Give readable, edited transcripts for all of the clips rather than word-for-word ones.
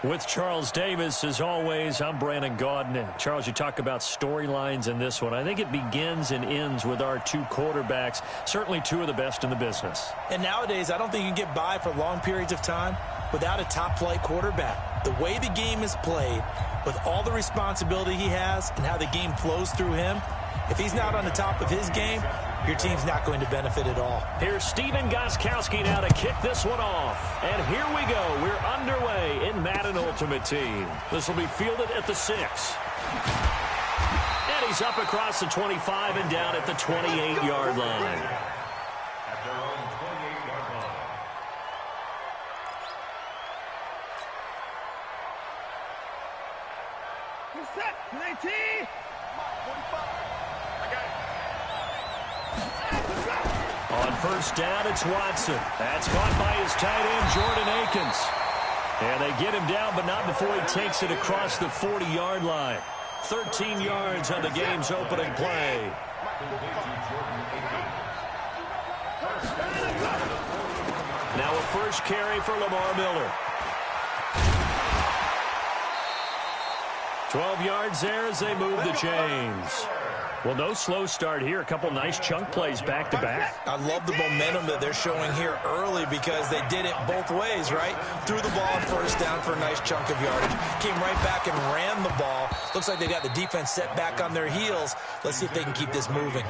With Charles Davis, as always, I'm Brandon Gaudin. Charles, you talk about storylines in this one. I think it begins and ends with our two quarterbacks, certainly two of the best in the business. And nowadays, I don't think you can get by for long periods of time without a top-flight quarterback. The way the game is played, with all the responsibility he has and how the game flows through him, if he's not on the top of his game, your team's not going to benefit at all. Here's Steven Gostkowski now to kick this one off. And here we go. We're underway in Madden Ultimate Team. This will be fielded at the 6. And he's up across the 25 and down at the 28-yard line. At their own 28-yard line. You're set. 19. On first down, it's Watson. That's caught by his tight end, Jordan Akins. And they get him down, but not before he takes it across the 40-yard line. 13 yards on the game's opening play. Now a first carry for Lamar Miller. 12 yards there as they move the chains. Well, no slow start here. A couple nice chunk plays back-to-back. I love the momentum that they're showing here early because they did it both ways, right? Threw the ball on first down for a nice chunk of yardage. Came right back and ran the ball. Looks like they got the defense set back on their heels. Let's see if they can keep this moving.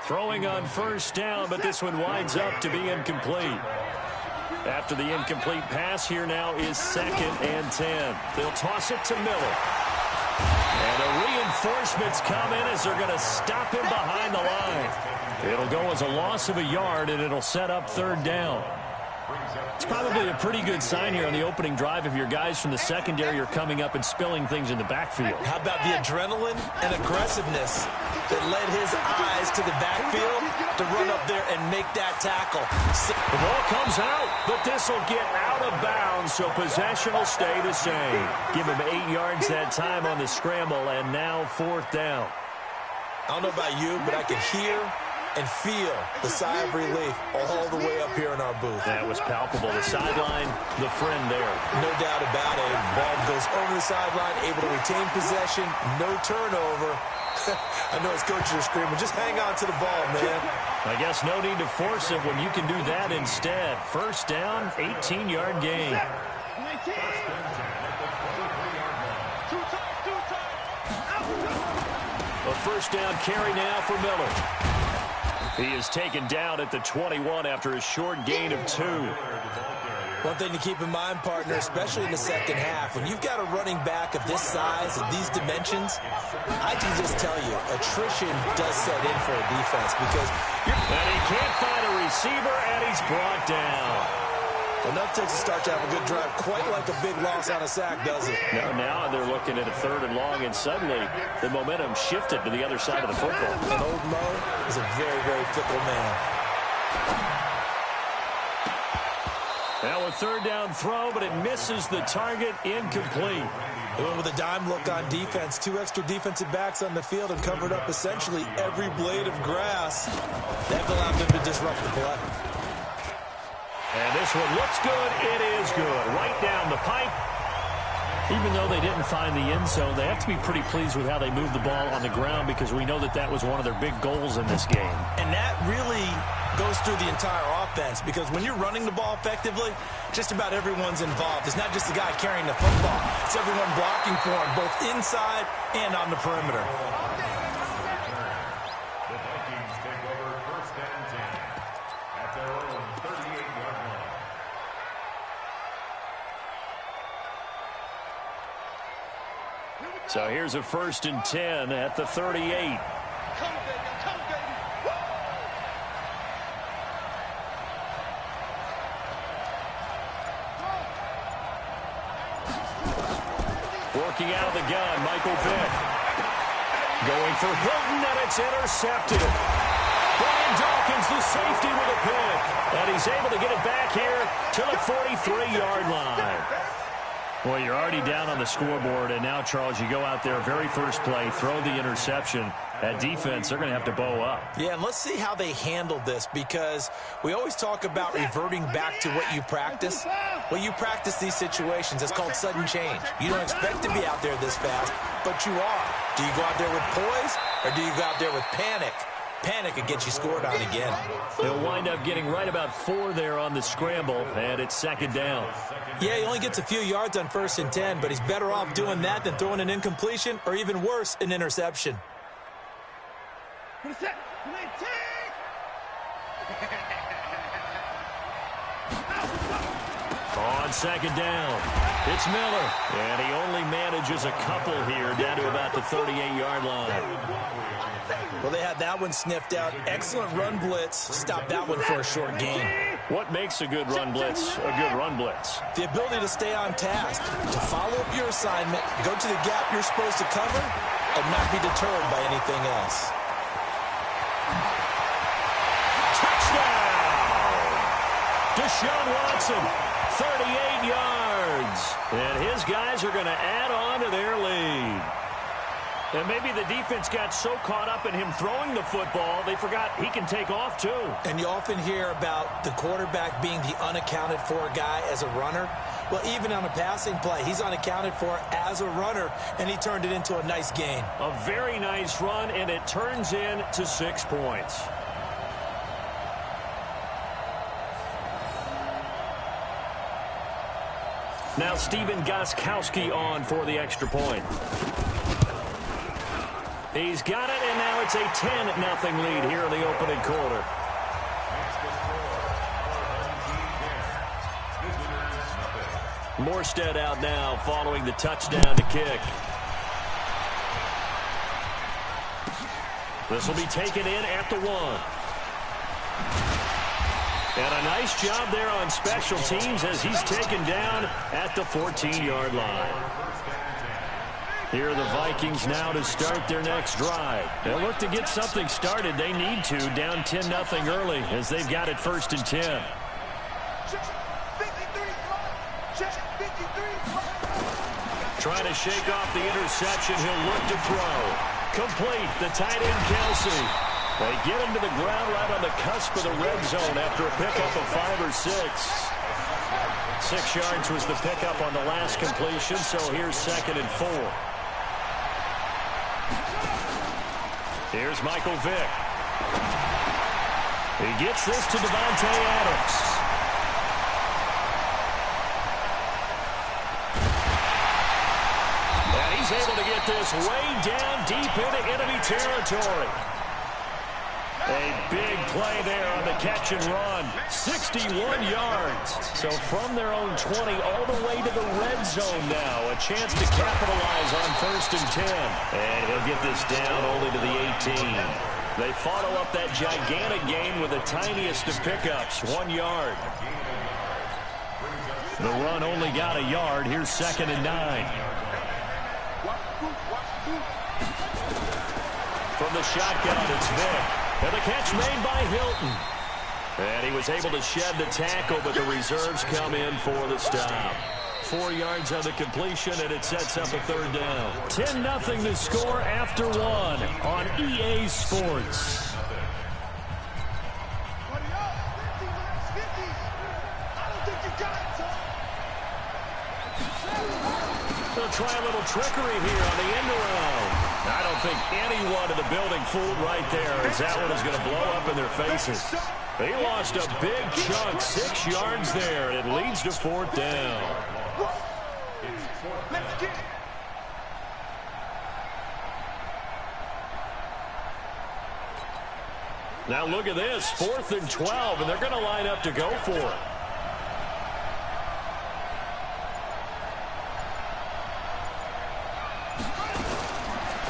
Throwing on first down, but this one winds up to be incomplete. After the incomplete pass, here now is 2nd and 10. They'll toss it to Miller. And the reinforcements come in as they're going to stop him behind the line. It'll go as a loss of a yard, and it'll set up 3rd down. It's probably a pretty good sign here on the opening drive if your guys from the secondary are coming up and spilling things in the backfield. How about the adrenaline and aggressiveness that led his eyes to the backfield to run up there and make that tackle? The ball comes out, but this will get out of bounds, so possession will stay the same. Give him 8 yards that time on the scramble, and now 4th down. I don't know about you, but I can hear and feel the sigh of relief all the way up here in our booth. That was palpable. The sideline, the friend there. No doubt about it. Ball goes over the sideline, able to retain possession, no turnover. I know his coaches are screaming, just hang on to the ball, man. I guess no need to force it when you can do that instead. First down, 18-yard gain. A first down carry now for Miller. He is taken down at the 21 after a short gain of 2. One thing to keep in mind, partner, especially in the second half, when you've got a running back of this size and these dimensions, I can just tell you, attrition does set in for a defense because and he can't find a receiver, and he's brought down. Enough takes a start to have a good drive, quite like a big loss on a sack, does it? No, now they're looking at a 3rd and long, and suddenly the momentum shifted to the other side of the football. And old Mo is a very, very fickle man. Now a 3rd down throw, but it misses the target, incomplete. They went with a dime look on defense. 2 extra defensive backs on the field and covered up essentially every blade of grass. That allowed them to disrupt the play. And this one looks good. It is good. Right down the pipe. Even though they didn't find the end zone, they have to be pretty pleased with how they moved the ball on the ground because we know that that was one of their big goals in this game. And that really goes through the entire offense because when you're running the ball effectively, just about everyone's involved. It's not just the guy carrying the football. It's everyone blocking for him, both inside and on the perimeter. The Vikings take over 1st and 10 at their own 38-yard line. So here's a 1st and 10 at the 38. Working out of the gun, Michael Vick. Going for Hilton, and it's intercepted. Brian Dawkins, the safety, with a pick. And he's able to get it back here to the 43-yard line. Well, you're already down on the scoreboard, and now, Charles, you go out there, very first play, throw the interception. That defense, they're going to have to bow up. Yeah, and let's see how they handle this, because we always talk about reverting back to what you practice. Well, you practice these situations. It's called sudden change. You don't expect to be out there this fast, but you are. Do you go out there with poise, or do you go out there with panic? Panic and get you scored on again. They'll wind up getting right about 4 there on the scramble, and it's second down. Yeah, he only gets a few yards on 1st and 10, but he's better off doing that than throwing an incompletion, or even worse, an interception. On second down, it's Miller, and he only manages a couple here down to about the 38-yard line. Well, they had that one sniffed out. Excellent run blitz. Stop that one for a short gain. What makes a good run blitz a good run blitz? The ability to stay on task, to follow up your assignment, go to the gap you're supposed to cover, and not be deterred by anything else. Touchdown! Deshaun Watson, 38 yards. And his guys are going to add on to their lead. And maybe the defense got so caught up in him throwing the football, they forgot he can take off too. And you often hear about the quarterback being the unaccounted for guy as a runner. Well, even on a passing play, he's unaccounted for as a runner, and he turned it into a nice gain. A very nice run, and it turns into 6 points. Now Steven Gostkowski on for the extra point. He's got it, and now it's a 10-0 lead here in the opening quarter. Morstead out now following the touchdown to kick. This will be taken in at the 1. And a nice job there on special teams as he's taken down at the 14-yard line. Here are the Vikings now to start their next drive. They'll look to get something started. They need to, down 10-0 early as they've got it 1st and 10. Trying to shake off the interception. He'll look to throw. Complete. The tight end, Kelsey. They get him to the ground right on the cusp of the red zone after a pickup of 5 or 6. 6 yards was the pickup on the last completion, so here's 2nd and 4. Here's Michael Vick. He gets this to Devontae Adams. And he's able to get this way down deep into enemy territory. A big play there on the catch and run. 61 yards. So from their own 20 all the way to the red zone now. A chance to capitalize on 1st and 10. And he'll get this down only to the 18. They follow up that gigantic gain with the tiniest of pickups, 1 yard. The run only got a yard. Here's 2nd and 9. From the shotgun, it's Vick. And the catch made by Hilton. And he was able to shed the tackle, but the reserves come in for the stop. 4 yards on the completion, and it sets up a 3rd down. 10-0 the score after 1 on EA Sports. They'll try a little trickery here on the end around. I don't think anyone in the building fooled right there, as that one is going to blow up in their faces. They lost a big chunk, 6 yards there, and it leads to 4th down. Now look at this, 4th and 12, and they're going to line up to go for it.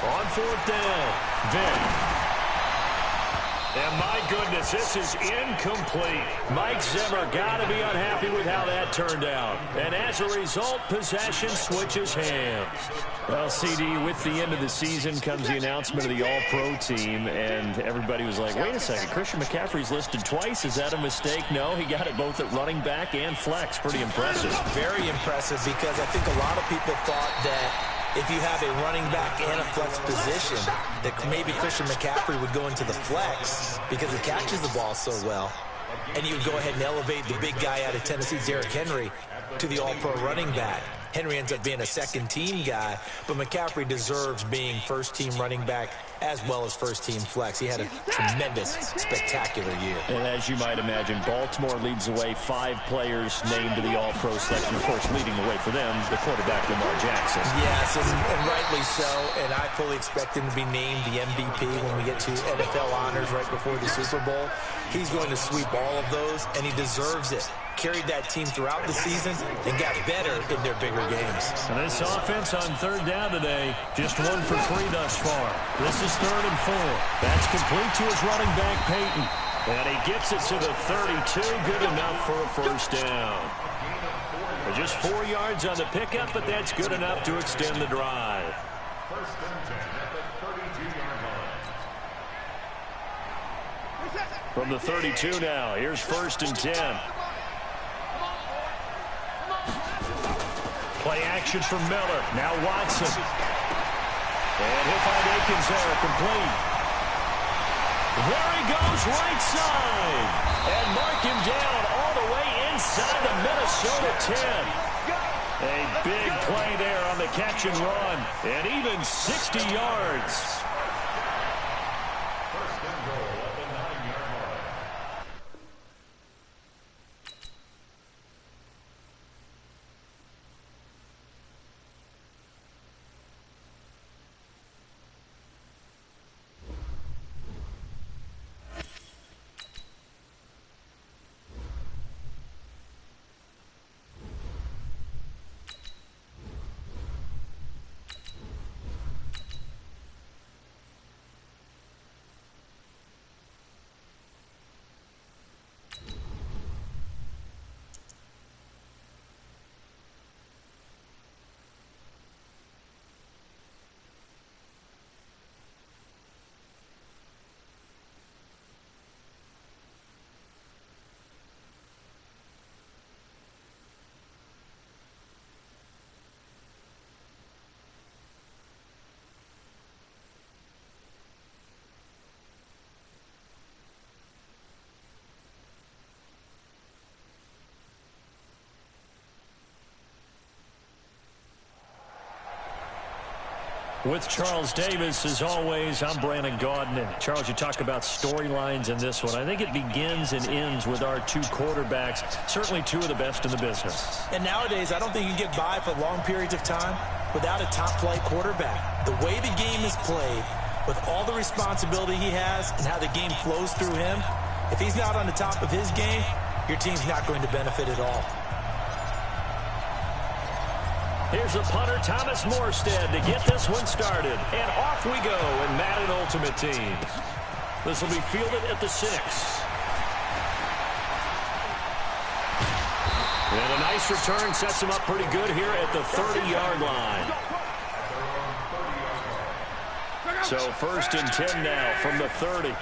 On 4th down, Vick. And my goodness, this is incomplete. Mike Zimmer got to be unhappy with how that turned out. And as a result, possession switches hands. Well, CD, with the end of the season comes the announcement of the All-Pro team, and everybody was like, wait a second, Christian McCaffrey's listed twice. Is that a mistake? No, he got it both at running back and flex. Pretty impressive. Very impressive, because I think a lot of people thought that if you have a running back and a flex position, that maybe Christian McCaffrey would go into the flex because he catches the ball so well. And you would go ahead and elevate the big guy out of Tennessee, Derrick Henry, to the All-Pro running back. Henry ends up being a second-team guy, but McCaffrey deserves being first-team running back as well as first-team flex. He had a tremendous, spectacular year. And as you might imagine, Baltimore leads the way. 5 players named to the All-Pro selection. Of course, leading the way for them, the quarterback, Lamar Jackson. Yes, and rightly so. And I fully expect him to be named the MVP when we get to NFL honors right before the Super Bowl. He's going to sweep all of those, and he deserves it. Carried that team throughout the season and got better in their bigger games. And this offense on third down today, just 1 for 3 thus far. This is 3rd and 4. That's complete to his running back, Peyton. And he gets it to the 32. Good enough for a first down. Just 4 yards on the pickup, but that's good enough to extend the drive. First and 10 at the 32-yard line. From the 32 now, here's 1st and 10. Play action from Miller. Now Watson. And he'll find Akins there, complete. There he goes, right side. And mark him down all the way inside the Minnesota 10. A big play there on the catch and run. And even 60 yards. First and goal at the 9-yard line. With Charles Davis, as always, I'm Brandon Gaudin. And Charles, you talk about storylines in this one. I think it begins and ends with our 2 quarterbacks, certainly 2 of the best in the business. And nowadays, I don't think you can get by for long periods of time without a top-flight quarterback. The way the game is played, with all the responsibility he has and how the game flows through him, if he's not on the top of his game, your team's not going to benefit at all. Here's the punter, Thomas Morstead, to get this one started. And off we go in Madden Ultimate Team. This will be fielded at the 6. And a nice return sets him up pretty good here at the 30-yard line. So 1st and 10 now from the 30.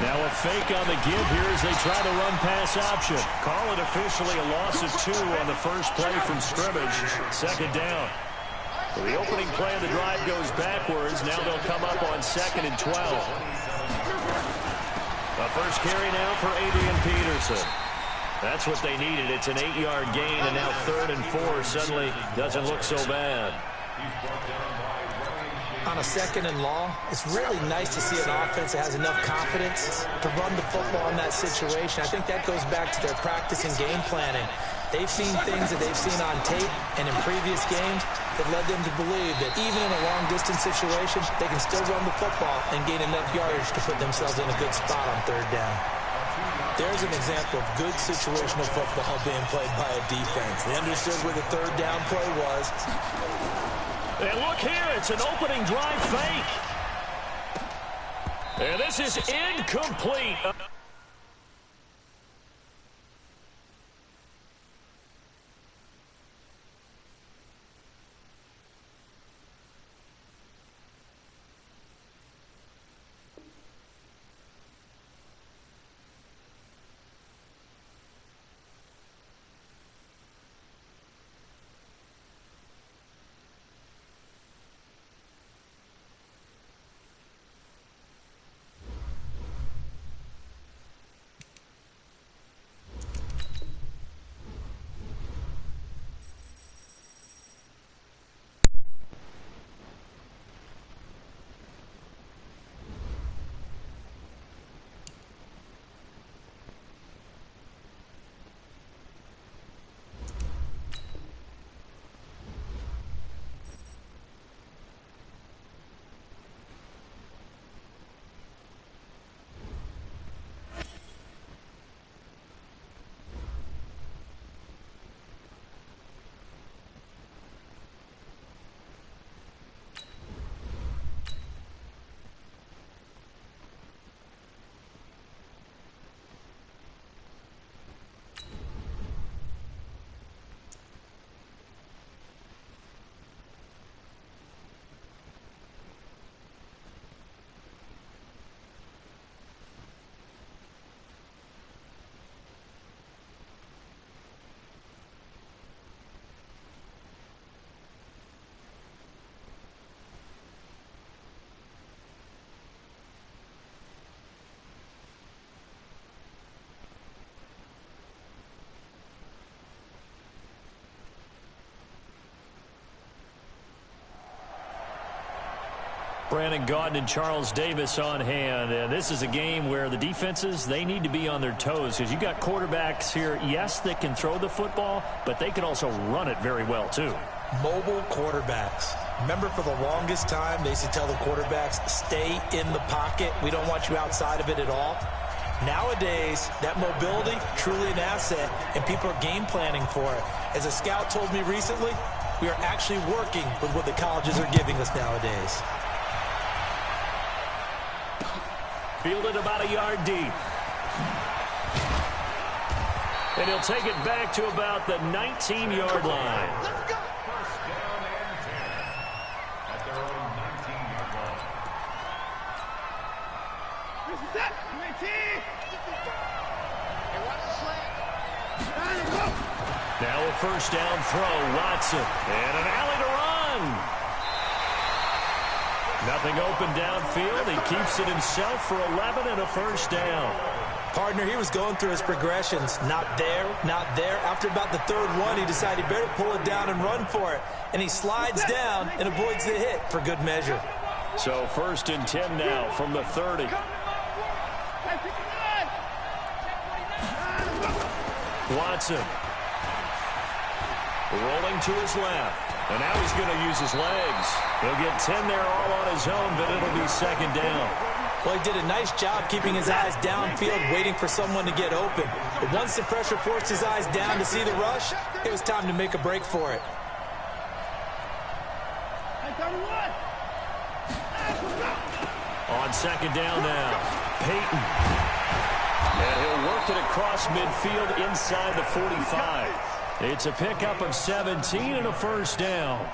Now a fake on the give here as they try the run-pass option. Call it officially a loss of 2 on the first play from scrimmage. 2nd down. So the opening play of the drive goes backwards. Now they'll come up on 2nd and 12. A first carry now for Adrian Peterson. That's what they needed. It's an 8-yard gain, and now 3rd and 4 suddenly doesn't look so bad. On a 2nd and long, it's really nice to see an offense that has enough confidence to run the football in that situation. I think that goes back to their practice and game planning. They've seen things that they've seen on tape and in previous games that led them to believe that even in a long-distance situation, they can still run the football and gain enough yardage to put themselves in a good spot on 3rd down. There's an example of good situational football being played by a defense. They understood where the 3rd down play was. And look here, it's an opening drive fake. And this is incomplete. Brandon Gaudin and Charles Davis on hand. And this is a game where the defenses, they need to be on their toes because you got quarterbacks here, yes, that can throw the football, but they can also run it very well, too. Mobile quarterbacks. Remember, for the longest time, they used to tell the quarterbacks, stay in the pocket. We don't want you outside of it at all. Nowadays, that mobility, truly an asset, and people are game planning for it. As a scout told me recently, we are actually working with what the colleges are giving us nowadays. Fielded about a yard deep. And he'll take it back to about the 19-yard line. First down and 10 at their own 19-yard line. This is it. 19. Now a first down throw, Watson. And an alley to run. Nothing open downfield. He keeps it himself for 11 and a first down. Partner, he was going through his progressions. Not there, not there. After about the third one, he decided he better pull it down and run for it. And he slides down and avoids the hit for good measure. So first and 10 now from the 30. Watson. Rolling to his left. And now he's going to use his legs. He'll get 10 there all on his own, but it'll be second down. Well, he did a nice job keeping his eyes downfield, waiting for someone to get open. But once the pressure forced his eyes down to see the rush, it was time to make a break for it. On second down now, Peyton. And he'll work it across midfield inside the 45. It's a pickup of 17 and a first down.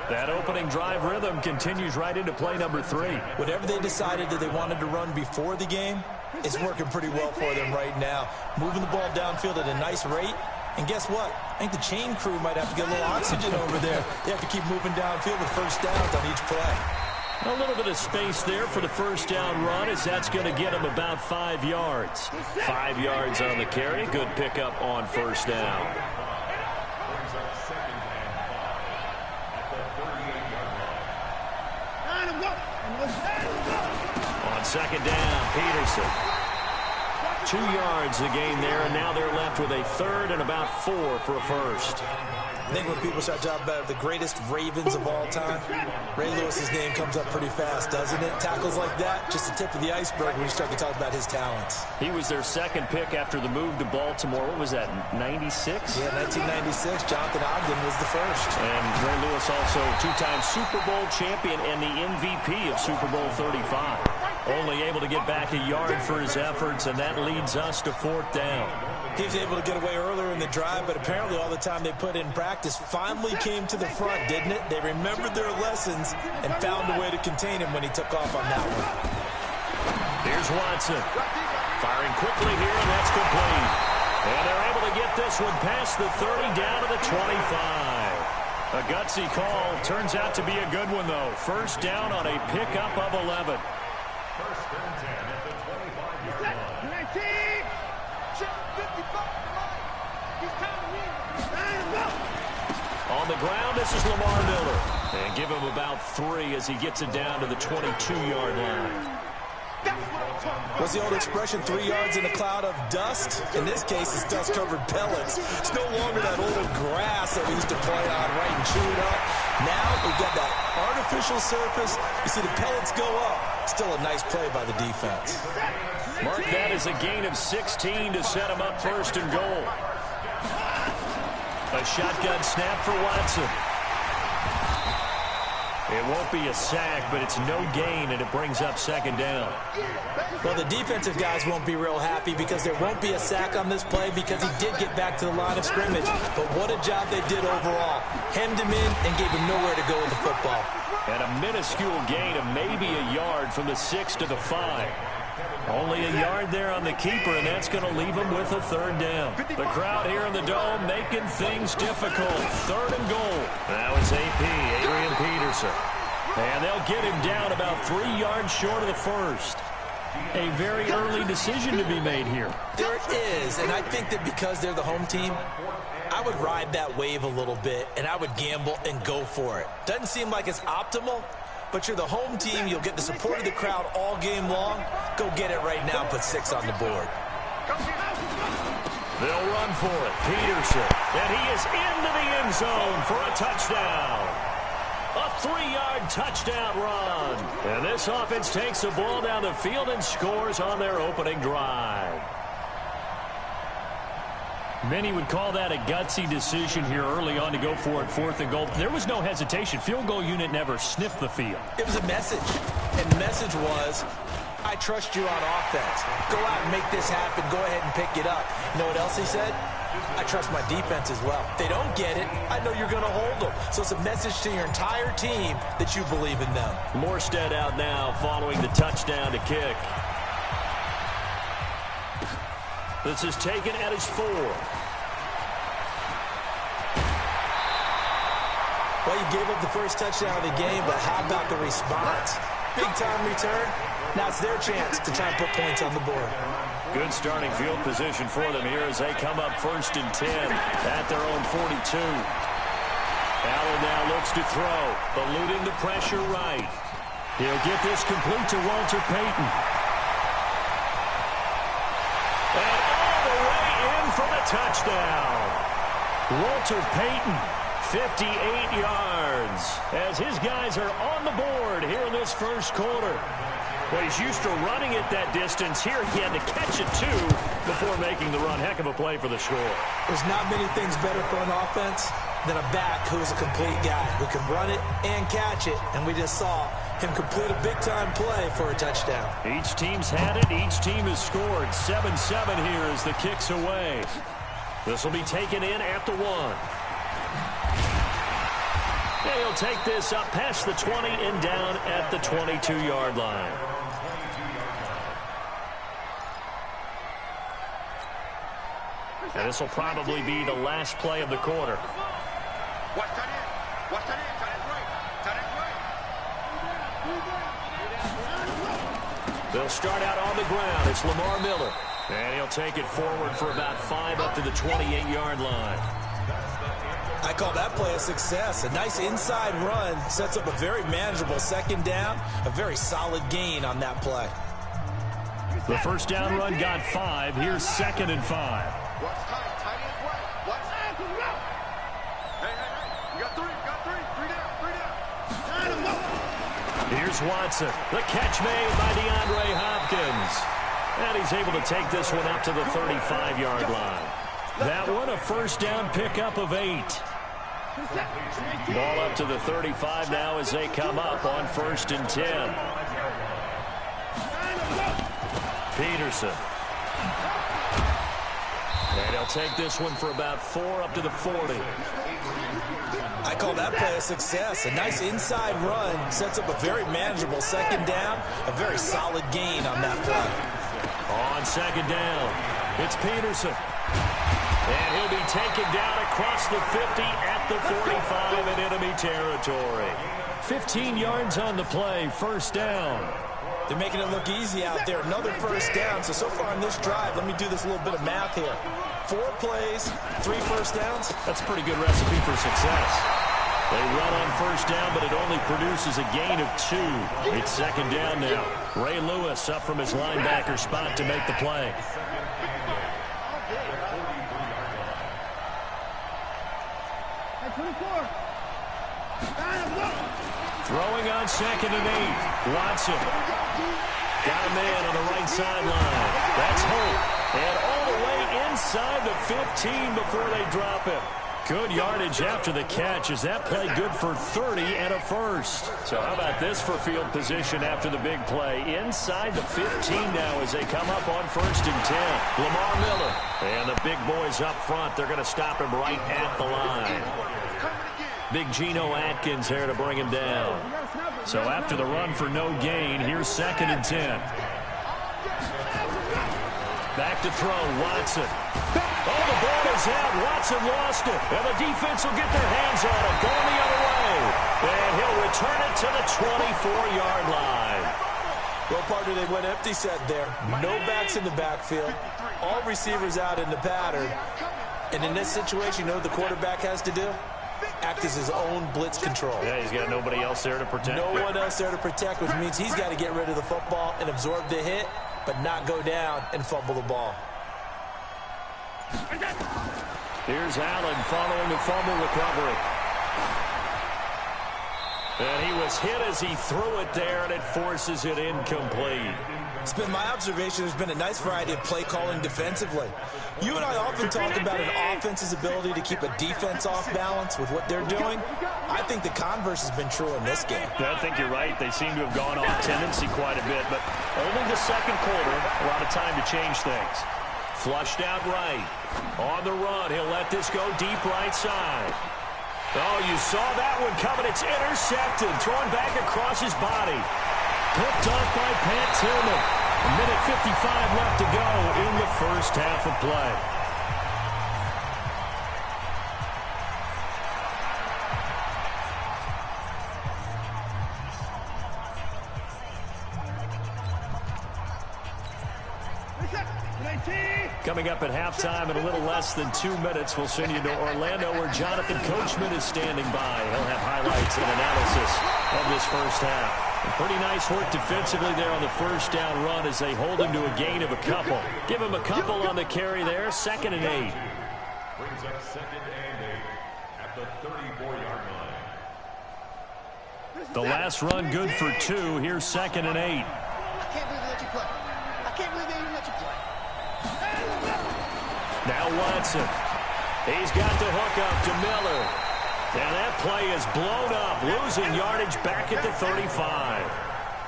That opening drive rhythm continues right into play number 3. Whatever they decided that they wanted to run before the game is working pretty well for them right now. Moving the ball downfield at a nice rate. And guess what? I think the chain crew might have to get a little oxygen over there. They have to keep moving downfield with first downs on each play. A little bit of space there for the first down run, as that's going to get him about 5 yards. 5 yards on the carry. Good pickup on first down. On second down, Peterson. 2 yards the gain there, and now they're left with a third and about 4 for a first. I think when people start talking about the greatest Ravens of all time, Ray Lewis's name comes up pretty fast, doesn't it? Tackles like that, just the tip of the iceberg when you start to talk about his talents. He was their second pick after the move to Baltimore. What was that, 96? Yeah, 1996. Jonathan Ogden was the first. And Ray Lewis also two-time Super Bowl champion and the MVP of Super Bowl 35. Only able to get back a yard for his efforts, and that leads us to 4th down. He was able to get away earlier in the drive, but apparently all the time they put in practice finally came to the front, didn't it? They remembered their lessons and found a way to contain him when he took off on that one. Here's Watson. Firing quickly here, and that's complete. And they're able to get this one past the 30 down to the 25. A gutsy call. Turns out to be a good one, though. First down on a pickup of 11. First and 10 at the 25-yard line. 19. Check 55. He's counting in. On the ground, this is Lamar Miller. And give him about 3 as he gets it down to the 22-yard line. What's the old expression, 3 yards in a cloud of dust? In this case, it's dust-covered pellets. It's no longer that old grass that we used to play on, right, and chew it up. Now we've got that artificial surface. You see the pellets go up. Still a nice play by the defense. Mark that as a gain of 16 to set him up first and goal. A shotgun snap for Watson. It won't be a sack, but it's no gain, and it brings up 2nd down. Well, the defensive guys won't be real happy because there won't be a sack on this play because he did get back to the line of scrimmage. But what a job they did overall. Hemmed him in and gave him nowhere to go with the football. And a minuscule gain of maybe a yard from the 6 to the 5. Only a yard there on the keeper, and that's going to leave him with a 3rd down. The crowd here in the Dome making things difficult. 3rd and goal. Now it's AP, Adrian Peterson. And they'll get him down about 3 yards short of the first. A very early decision to be made here. There is, and I think that because they're the home team, I would ride that wave a little bit, and I would gamble and go for it. Doesn't seem like it's optimal, but you're the home team. You'll get the support of the crowd all game long. Go get it right now. Put 6 on the board. They'll run for it. Peterson. And he is into the end zone for a touchdown. A 3-yard touchdown run. And this offense takes the ball down the field and scores on their opening drive. Many would call that a gutsy decision here early on to go for it, 4th and goal. There was no hesitation. Field goal unit never sniffed the field. It was a message, and the message was, I trust you on offense. Go out and make this happen. Go ahead and pick it up. You know what else he said? I trust my defense as well. If they don't get it, I know you're going to hold them. So it's a message to your entire team that you believe in them. Morstead out now following the touchdown to kick. This is taken at his 4. Well, you gave up the first touchdown of the game, but how about the response? Big-time return. Now it's their chance to try and put points on the board. Good starting field position for them here as they come up 1st and 10 at their own 42. Allen now looks to throw, eluding the pressure right. He'll get this complete to Walter Payton. And all the way in for the touchdown. Walter Payton, 58 yards, as his guys are on the board here in this first quarter. Well, he's used to running it that distance. Here he had to catch it, too, before making the run. Heck of a play for the score. There's not many things better for an offense than a back who's a complete guy who can run it and catch it. And we just saw him complete a big-time play for a touchdown. Each team's had it. Each team has scored. 7-7 here as the kick's away. This will be taken in at the 1. And he'll take this up past the 20 and down at the 22-yard line. And this will probably be the last play of the quarter. Watch that in. Watch that in. That is right. They'll start out on the ground. It's Lamar Miller. And he'll take it forward for about 5 up to the 28-yard line. I call that play a success. A nice inside run sets up a very manageable 2nd down. A very solid gain on that play. The first down run got 5. Here's 2nd and 5. Watch tight. Tight is right. Watch. Hey, hey. Here's Watson. The catch made by DeAndre Hopkins. And he's able to take this one up to the 35-yard line. That one a first down pickup of 8. Ball up to the 35 now as they come up on 1st and 10. Peterson. And he'll take this one for about 4 up to the 40. I call that play a success. A nice inside run sets up a very manageable 2nd down. A very solid gain on that play. On 2nd down, it's Peterson. And he'll be taken down across the 50 at the 45 in enemy territory. 15 yards on the play, 1st down. They're making it look easy out there. Another 1st down. So far in this drive, let me do this little bit of math here. 4 plays, 3 1st downs. That's a pretty good recipe for success. They run on 1st down, but it only produces a gain of 2. It's 2nd down now. Ray Lewis up from his linebacker spot to make the play. Throwing on 2nd and 8. Watson. Got a man on the right sideline. That's Holt. And all the way inside the 15 before they drop him. Good yardage after the catch. Is that play good for 30 and a first? So how about this for field position after the big play? Inside the 15 now as they come up on 1st and 10. Lamar Miller. And the big boys up front. They're going to stop him right at the line. Big Geno Atkins there to bring him down. So after the run for no gain, here's 2nd and 10. Back to throw, Watson. Oh, the ball is out. Watson lost it. And the defense will get their hands on it. Going the other way. And he'll return it to the 24-yard line. Well, partner, they went empty set there. No backs in the backfield. All receivers out in the pattern. And in this situation, you know what the quarterback has to do? Act as his own blitz control. Yeah, he's got nobody else there to protect. No one else there to protect, which means he's got to get rid of the football and absorb the hit, but not go down and fumble the ball. Here's Allen following the fumble recovery. And he was hit as he threw it there, and it forces it incomplete. It's been my observation there's been a nice variety of play calling defensively. You and I often talk about an offense's ability to keep a defense off balance with what they're doing. I think the converse has been true in this game. Yeah, I think you're right. They seem to have gone off tendency quite a bit, but only the 2nd quarter, a lot of time to change things. Flushed out right. On the run, he'll let this go deep right side. Oh, you saw that one coming. It's intercepted. Thrown back across his body. Picked off by Pat Tillman. A minute 55 left to go in the first half of play. Coming up at halftime in a little less than 2 minutes, we'll send you to Orlando where Jonathan Coachman is standing by. He'll have highlights and analysis of this first half. And pretty nice work defensively there on the 1st down run as they hold him to a gain of a couple. Give him a couple on the carry there, 2nd and 8. Brings up 2nd and 8 at the 34-yard line. The last run good for 2. Here's 2nd and 8. I can't believe they let you play. I can't believe they even let you play. Now Watson. He's got the hook up to Miller. And that play is blown up, losing yardage back at the 35.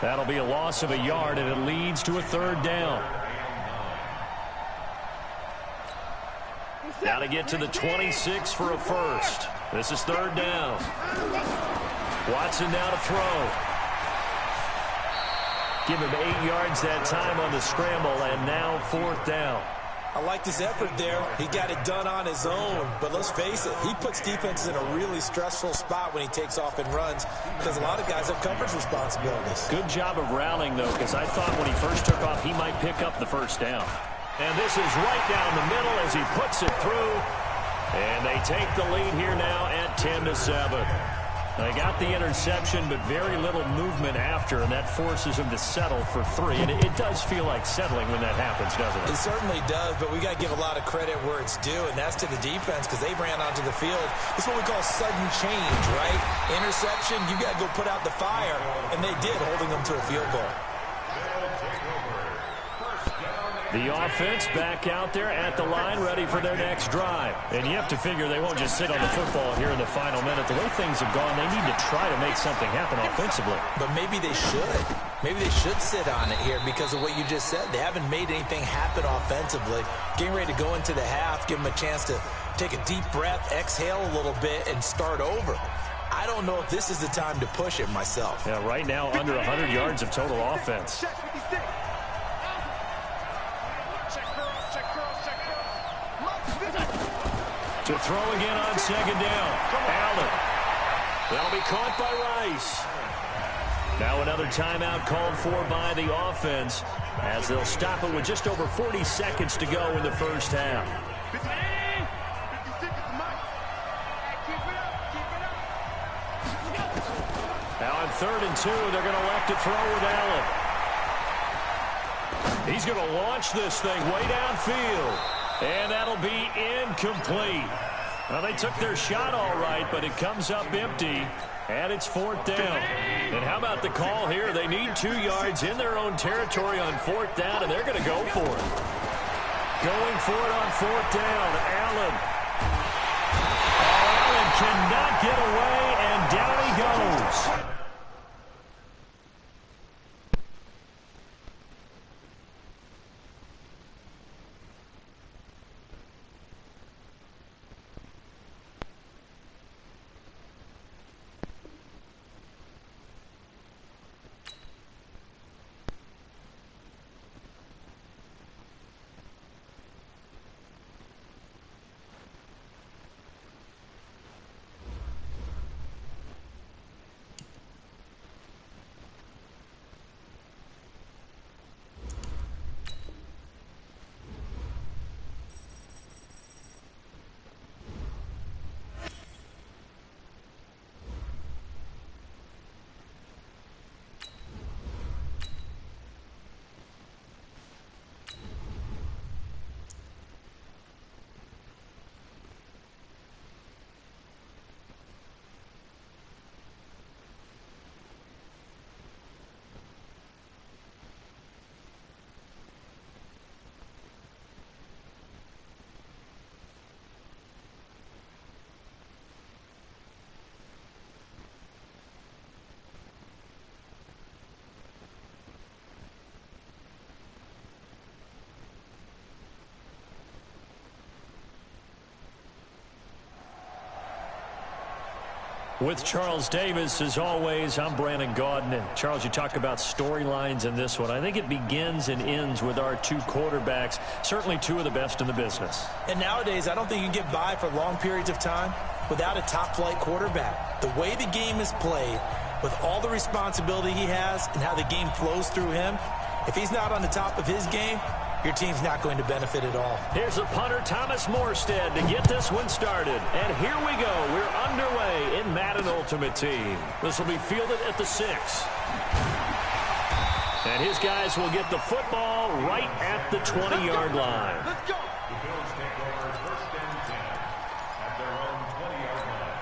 That'll be a loss of a yard, and it leads to a 3rd down. Now to get to the 26 for a first. This is 3rd down. Watson now to throw. Give him 8 yards that time on the scramble, and now 4th down. I like this effort there. He got it done on his own. But let's face it, he puts defenses in a really stressful spot when he takes off and runs because a lot of guys have coverage responsibilities. Good job of rallying, though, because I thought when he first took off, he might pick up the 1st down. And this is right down the middle as he puts it through. And they take the lead here now at 10-7. They got the interception, but very little movement after, and that forces him to settle for 3. And it does feel like settling when that happens, doesn't it? It certainly does, but we got to give a lot of credit where it's due, and that's to the defense because they ran onto the field. It's what we call sudden change, right? Interception, you got to go put out the fire, and they did, holding them to a field goal. The offense back out there at the line, ready for their next drive. And you have to figure they won't just sit on the football here in the final minute. The way things have gone, they need to try to make something happen offensively. But maybe they should. Maybe they should sit on it here because of what you just said. They haven't made anything happen offensively. Getting ready to go into the half, give them a chance to take a deep breath, exhale a little bit, and start over. I don't know if this is the time to push it myself. Yeah, right now under 100 yards of total offense. To throw again on second down. Allen. That'll be caught by Rice. Now another timeout called for by the offense as they'll stop it with just over 40 seconds to go in the first half. Now on 3rd and 2, they're going to elect to throw with Allen. He's going to launch this thing way downfield. And that'll be incomplete. Well, they took their shot all right, but it comes up empty, and it's 4th down. And how about the call here? They need 2 yards in their own territory on 4th down, and they're going to go for it. Going for it on 4th down. Allen. Allen cannot get away, and down he goes. With Charles Davis, as always, I'm Brandon Gaudin. And Charles, you talk about storylines in this one. I think it begins and ends with our 2 quarterbacks, certainly 2 of the best in the business. And nowadays, I don't think you can get by for long periods of time without a top-flight quarterback. The way the game is played, with all the responsibility he has and how the game flows through him, if he's not on the top of his game, your team's not going to benefit at all. Here's the punter, Thomas Morstead, to get this one started. And here we go. We're underway in Madden Ultimate Team. This will be fielded at the 6. And his guys will get the football right at the 20-yard line. Let's go. The Bills take over 1st and 10 at their own 20-yard line.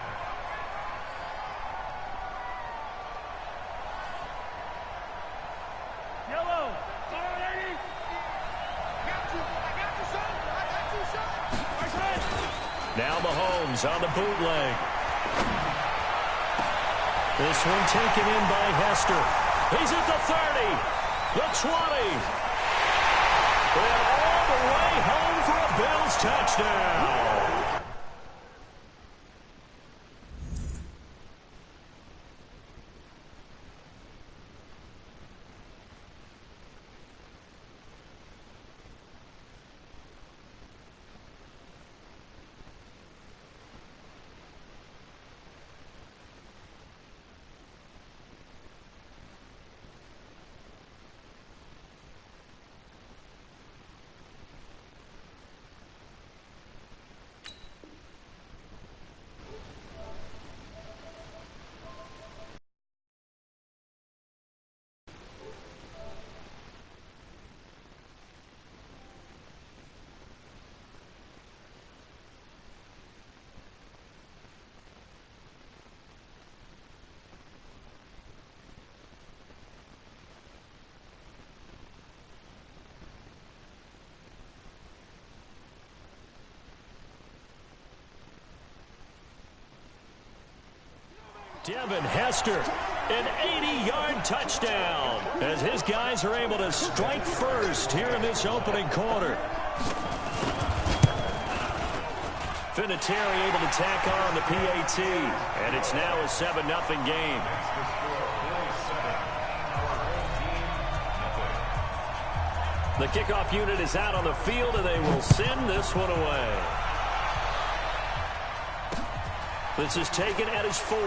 Yellow. Now Mahomes on the bootleg. This one taken in by Hester. He's at the 30, the 20. And all the way home for a Bills touchdown. Devin Hester, an 80-yard touchdown as his guys are able to strike first here in this opening quarter. Vinatieri able to tack on the PAT, and it's now a 7-0 game. The kickoff unit is out on the field, and they will send this one away. This is taken at his 4.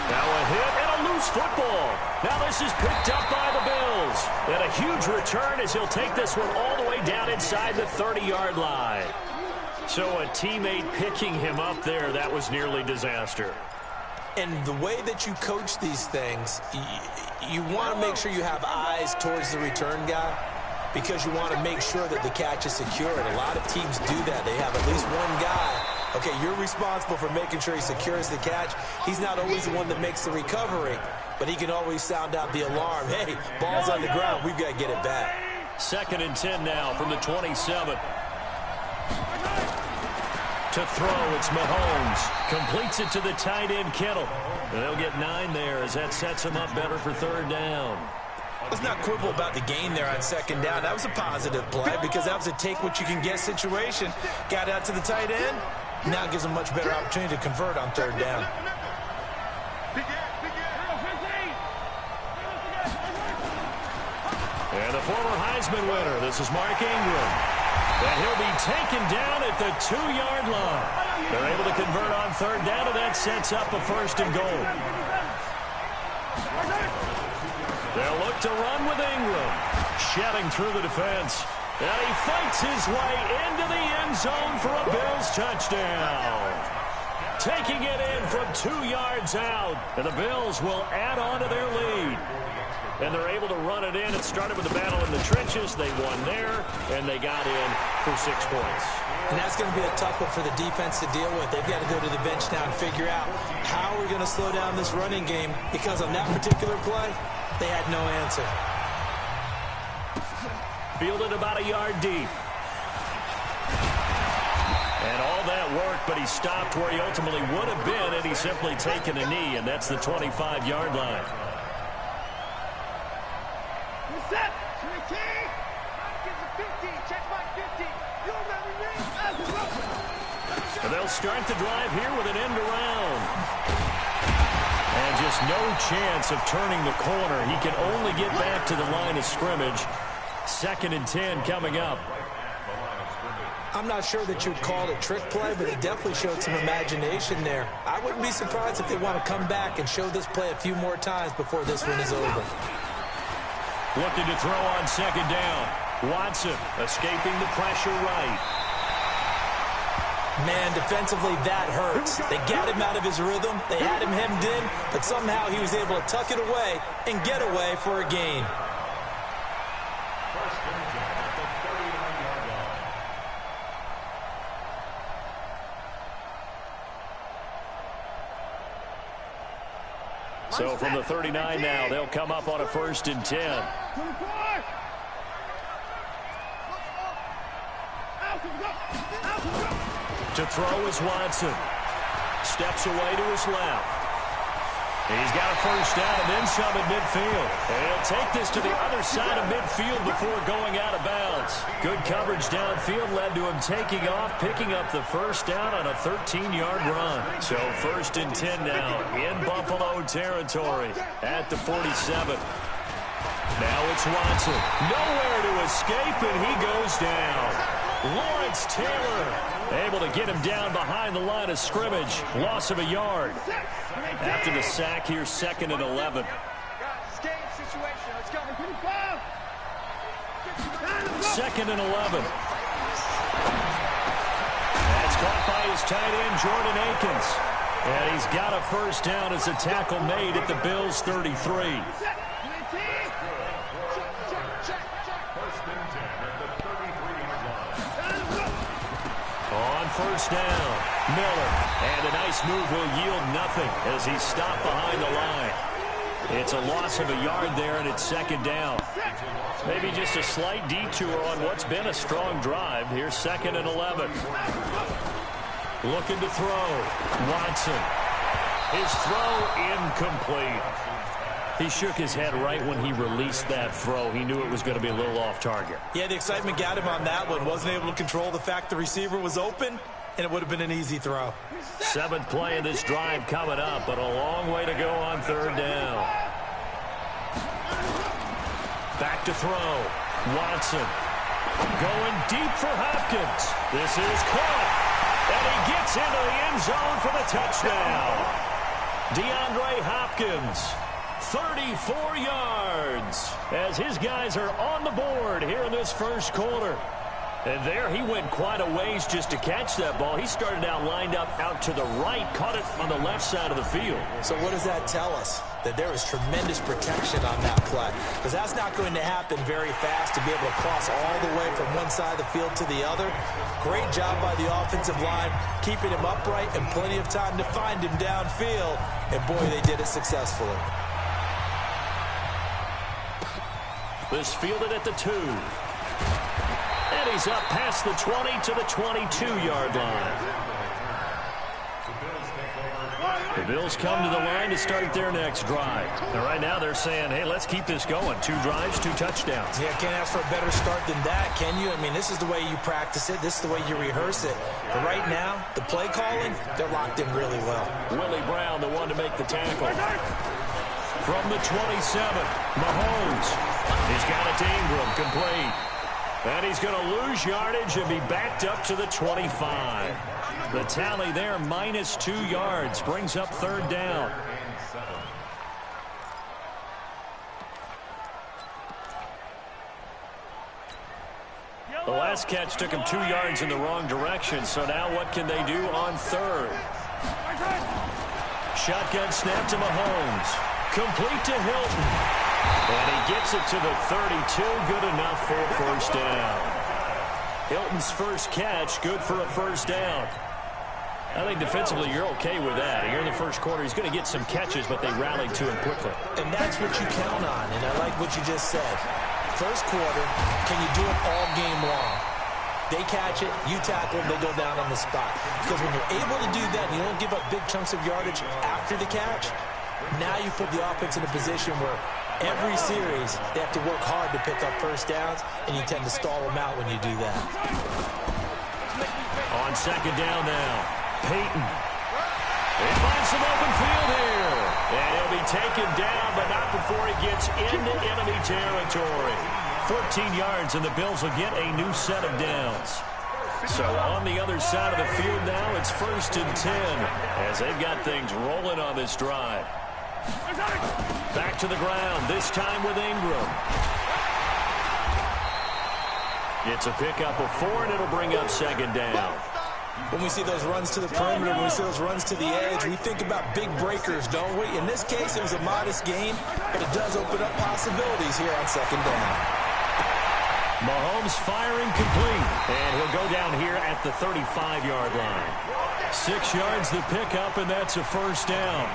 Now a hit and a loose football. Now this is picked up by the Bills. And a huge return as he'll take this one all the way down inside the 30-yard line. So a teammate picking him up there, that was nearly disaster. And the way that you coach these things, you want to make sure you have eyes towards the return guy because you want to make sure that the catch is secure. And a lot of teams do that. They have at least one guy. Okay, you're responsible for making sure he secures the catch. He's not always the one that makes the recovery, but he can always sound out the alarm. Hey, ball's on the ground. We've got to get it back. 2nd and 10 now from the 27. To throw, it's Mahomes. Completes it to the tight end, Kittle. And they'll get 9 there as that sets him up better for 3rd down. Let's not quibble about the gain there on 2nd down. That was a positive play because that was a take-what-you-can-get situation. Got out to the tight end. Now gives him much better opportunity to convert on 3rd down. And the former Heisman winner, this is Mark Ingram. And he'll be taken down at the 2-yard line. They're able to convert on 3rd down, and that sets up a 1st and goal. They'll look to run with Ingram. Shedding through the defense. And he fights his way into the end zone for a Bills touchdown. Taking it in from 2 yards out. And the Bills will add on to their lead. And they're able to run it in. It started with a battle in the trenches. They won there, and they got in for 6 points. And that's going to be a tough one for the defense to deal with. They've got to go to the bench now and figure out how we're going to slow down this running game, because on that particular play, they had no answer. Fielded about a yard deep. And all that worked, but he stopped where he ultimately would have been, and he's simply taken a knee, and that's the 25-yard line. And they'll start the drive here with an end around. And just no chance of turning the corner. He can only get back to the line of scrimmage. 2nd and 10 coming up. I'm not sure that you'd call it a trick play, but he definitely showed some imagination there. I wouldn't be surprised if they want to come back and show this play a few more times before this one is over. Looking to throw on 2nd down. Watson escaping the pressure right. Man, defensively, that hurts. They got him out of his rhythm. They had him hemmed in, but somehow he was able to tuck it away and get away for a gain. So from the 39 now, they'll come up on a 1st and 10. To throw is Watson. Steps away to his left. He's got a 1st down and then some at midfield. And he'll take this to the other side of midfield before going out of bounds. Good coverage downfield led to him taking off, picking up the 1st down on a 13-yard run. So 1st and 10 now in Buffalo territory at the 47. Now it's Watson. Nowhere to escape, and he goes down. Lawrence Taylor able to get him down behind the line of scrimmage. Loss of a yard. After the sack here, 2nd and 11. 2nd and 11. That's caught by his tight end, Jordan Akins. And he's got a 1st down as a tackle made at the Bills' 33. On 1st down, Miller. And a nice move will yield nothing as he's stopped behind the line. It's a loss of a yard there, and it's 2nd down. Maybe just a slight detour on what's been a strong drive. Here's 2nd and 11. Looking to throw. Watson. His throw incomplete. He shook his head right when he released that throw. He knew it was going to be a little off target. Yeah, the excitement got him on that one. Wasn't able to control the fact the receiver was open, and it would have been an easy throw. 7th play of this drive coming up, but a long way to go on 3rd down. Back to throw. Watson going deep for Hopkins. This is caught, and he gets into the end zone for the touchdown. DeAndre Hopkins, 34 yards, as his guys are on the board here in this first quarter. And there he went quite a ways just to catch that ball. He started out lined up out to the right, caught it on the left side of the field. So what does that tell us? That there is tremendous protection on that play. Because that's not going to happen very fast to be able to cross all the way from one side of the field to the other. Great job by the offensive line, keeping him upright and plenty of time to find him downfield. And boy, they did it successfully. This fielded at the 2. And he's up past the 20 to the 22-yard line. The Bills come to the line to start their next drive. And right now they're saying, hey, let's keep this going. 2 drives, 2 touchdowns. Yeah, can't ask for a better start than that, can you? I mean, this is the way you practice it. This is the way you rehearse it. But right now, the play calling, they're locked in really well. Willie Brown, the one to make the tackle. From the 27, Mahomes. He's got it to Ingram, complete. And he's going to lose yardage and be backed up to the 25. The tally there, minus 2 yards, brings up 3rd down. The last catch took him 2 yards in the wrong direction, so now what can they do on 3rd? Shotgun snap to Mahomes. Complete to Hilton. And he gets it to the 32, good enough for a first down. Hilton's first catch, good for a first down. I think defensively you're okay with that. Here in the first quarter, he's going to get some catches, but they rallied to him quickly. And that's what you count on, and I like what you just said. First quarter, can you do it all game long? They catch it, you tackle them, they go down on the spot. Because when you're able to do that and you don't give up big chunks of yardage after the catch, now you put the offense in a position where every series they have to work hard to pick up first downs, and you tend to stall them out when you do that. On 2nd down now, Peyton. He finds some open field here. And he'll be taken down, but not before he gets into enemy territory. 14 yards, and the Bills will get a new set of downs. So on the other side of the field now, it's 1st and 10 as they've got things rolling on this drive. Back to the ground, this time with Ingram. It's a pickup of 4, and it'll bring up 2nd down. When we see those runs to the perimeter, when we see those runs to the edge, we think about big breakers, don't we? In this case, it was a modest gain, but it does open up possibilities here on 2nd down. Mahomes firing complete, and he'll go down here at the 35-yard line. 6 yards the pickup, and that's a first down.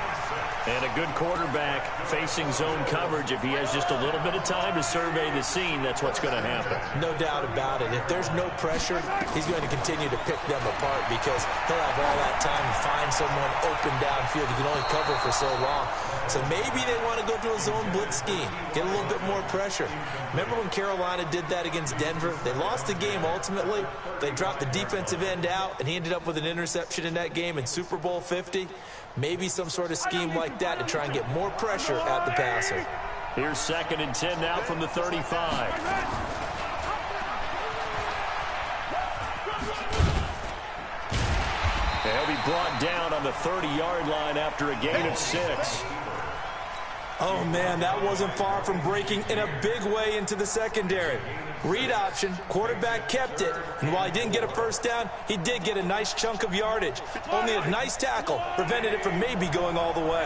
And a good quarterback facing zone coverage. If he has just a little bit of time to survey the scene, that's what's going to happen. No doubt about it. If there's no pressure, he's going to continue to pick them apart because he'll have all that time to find someone open downfield. He can only cover for so long. So maybe they want to go to a zone blitz scheme, get a little bit more pressure. Remember when Carolina did that against Denver? They lost the game ultimately. They dropped the defensive end out, and he ended up with an interception in that game in Super Bowl 50. Maybe some sort of scheme like that to try and get more pressure at the passer. Here's 2nd and 10 now from the 35. They'll be brought down on the 30-yard line after a gain of 6. Oh, man, that wasn't far from breaking in a big way into the secondary. Read option, quarterback kept it, and while he didn't get a first down, he did get a nice chunk of yardage. Only a nice tackle prevented it from maybe going all the way.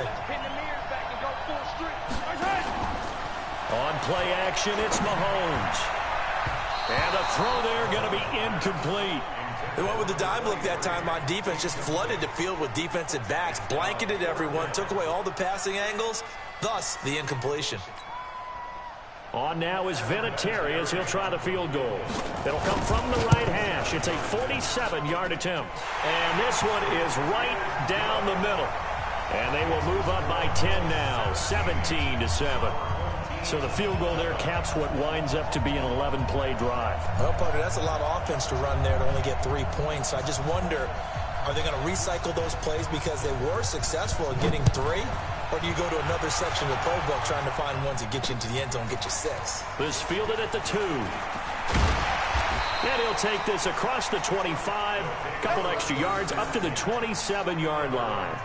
On play action, it's Mahomes. And the throw there going to be incomplete. They went with the dime look that time on defense, just flooded the field with defensive backs, blanketed everyone, took away all the passing angles, thus the incompletion. On now is Vinatieri as he'll try the field goal. It'll come from the right hash. It's a 47-yard attempt. And this one is right down the middle. And they will move up by 10 now, 17-7. So the field goal there caps what winds up to be an 11-play drive. Well, partner, that's a lot of offense to run there to only get 3 points. I just wonder, are they going to recycle those plays because they were successful in getting 3? Or do you go to another section of the playbook trying to find ones that get you into the end zone, get you 6? This fielded at the 2. And he'll take this across the 25, couple extra yards up to the 27-yard line.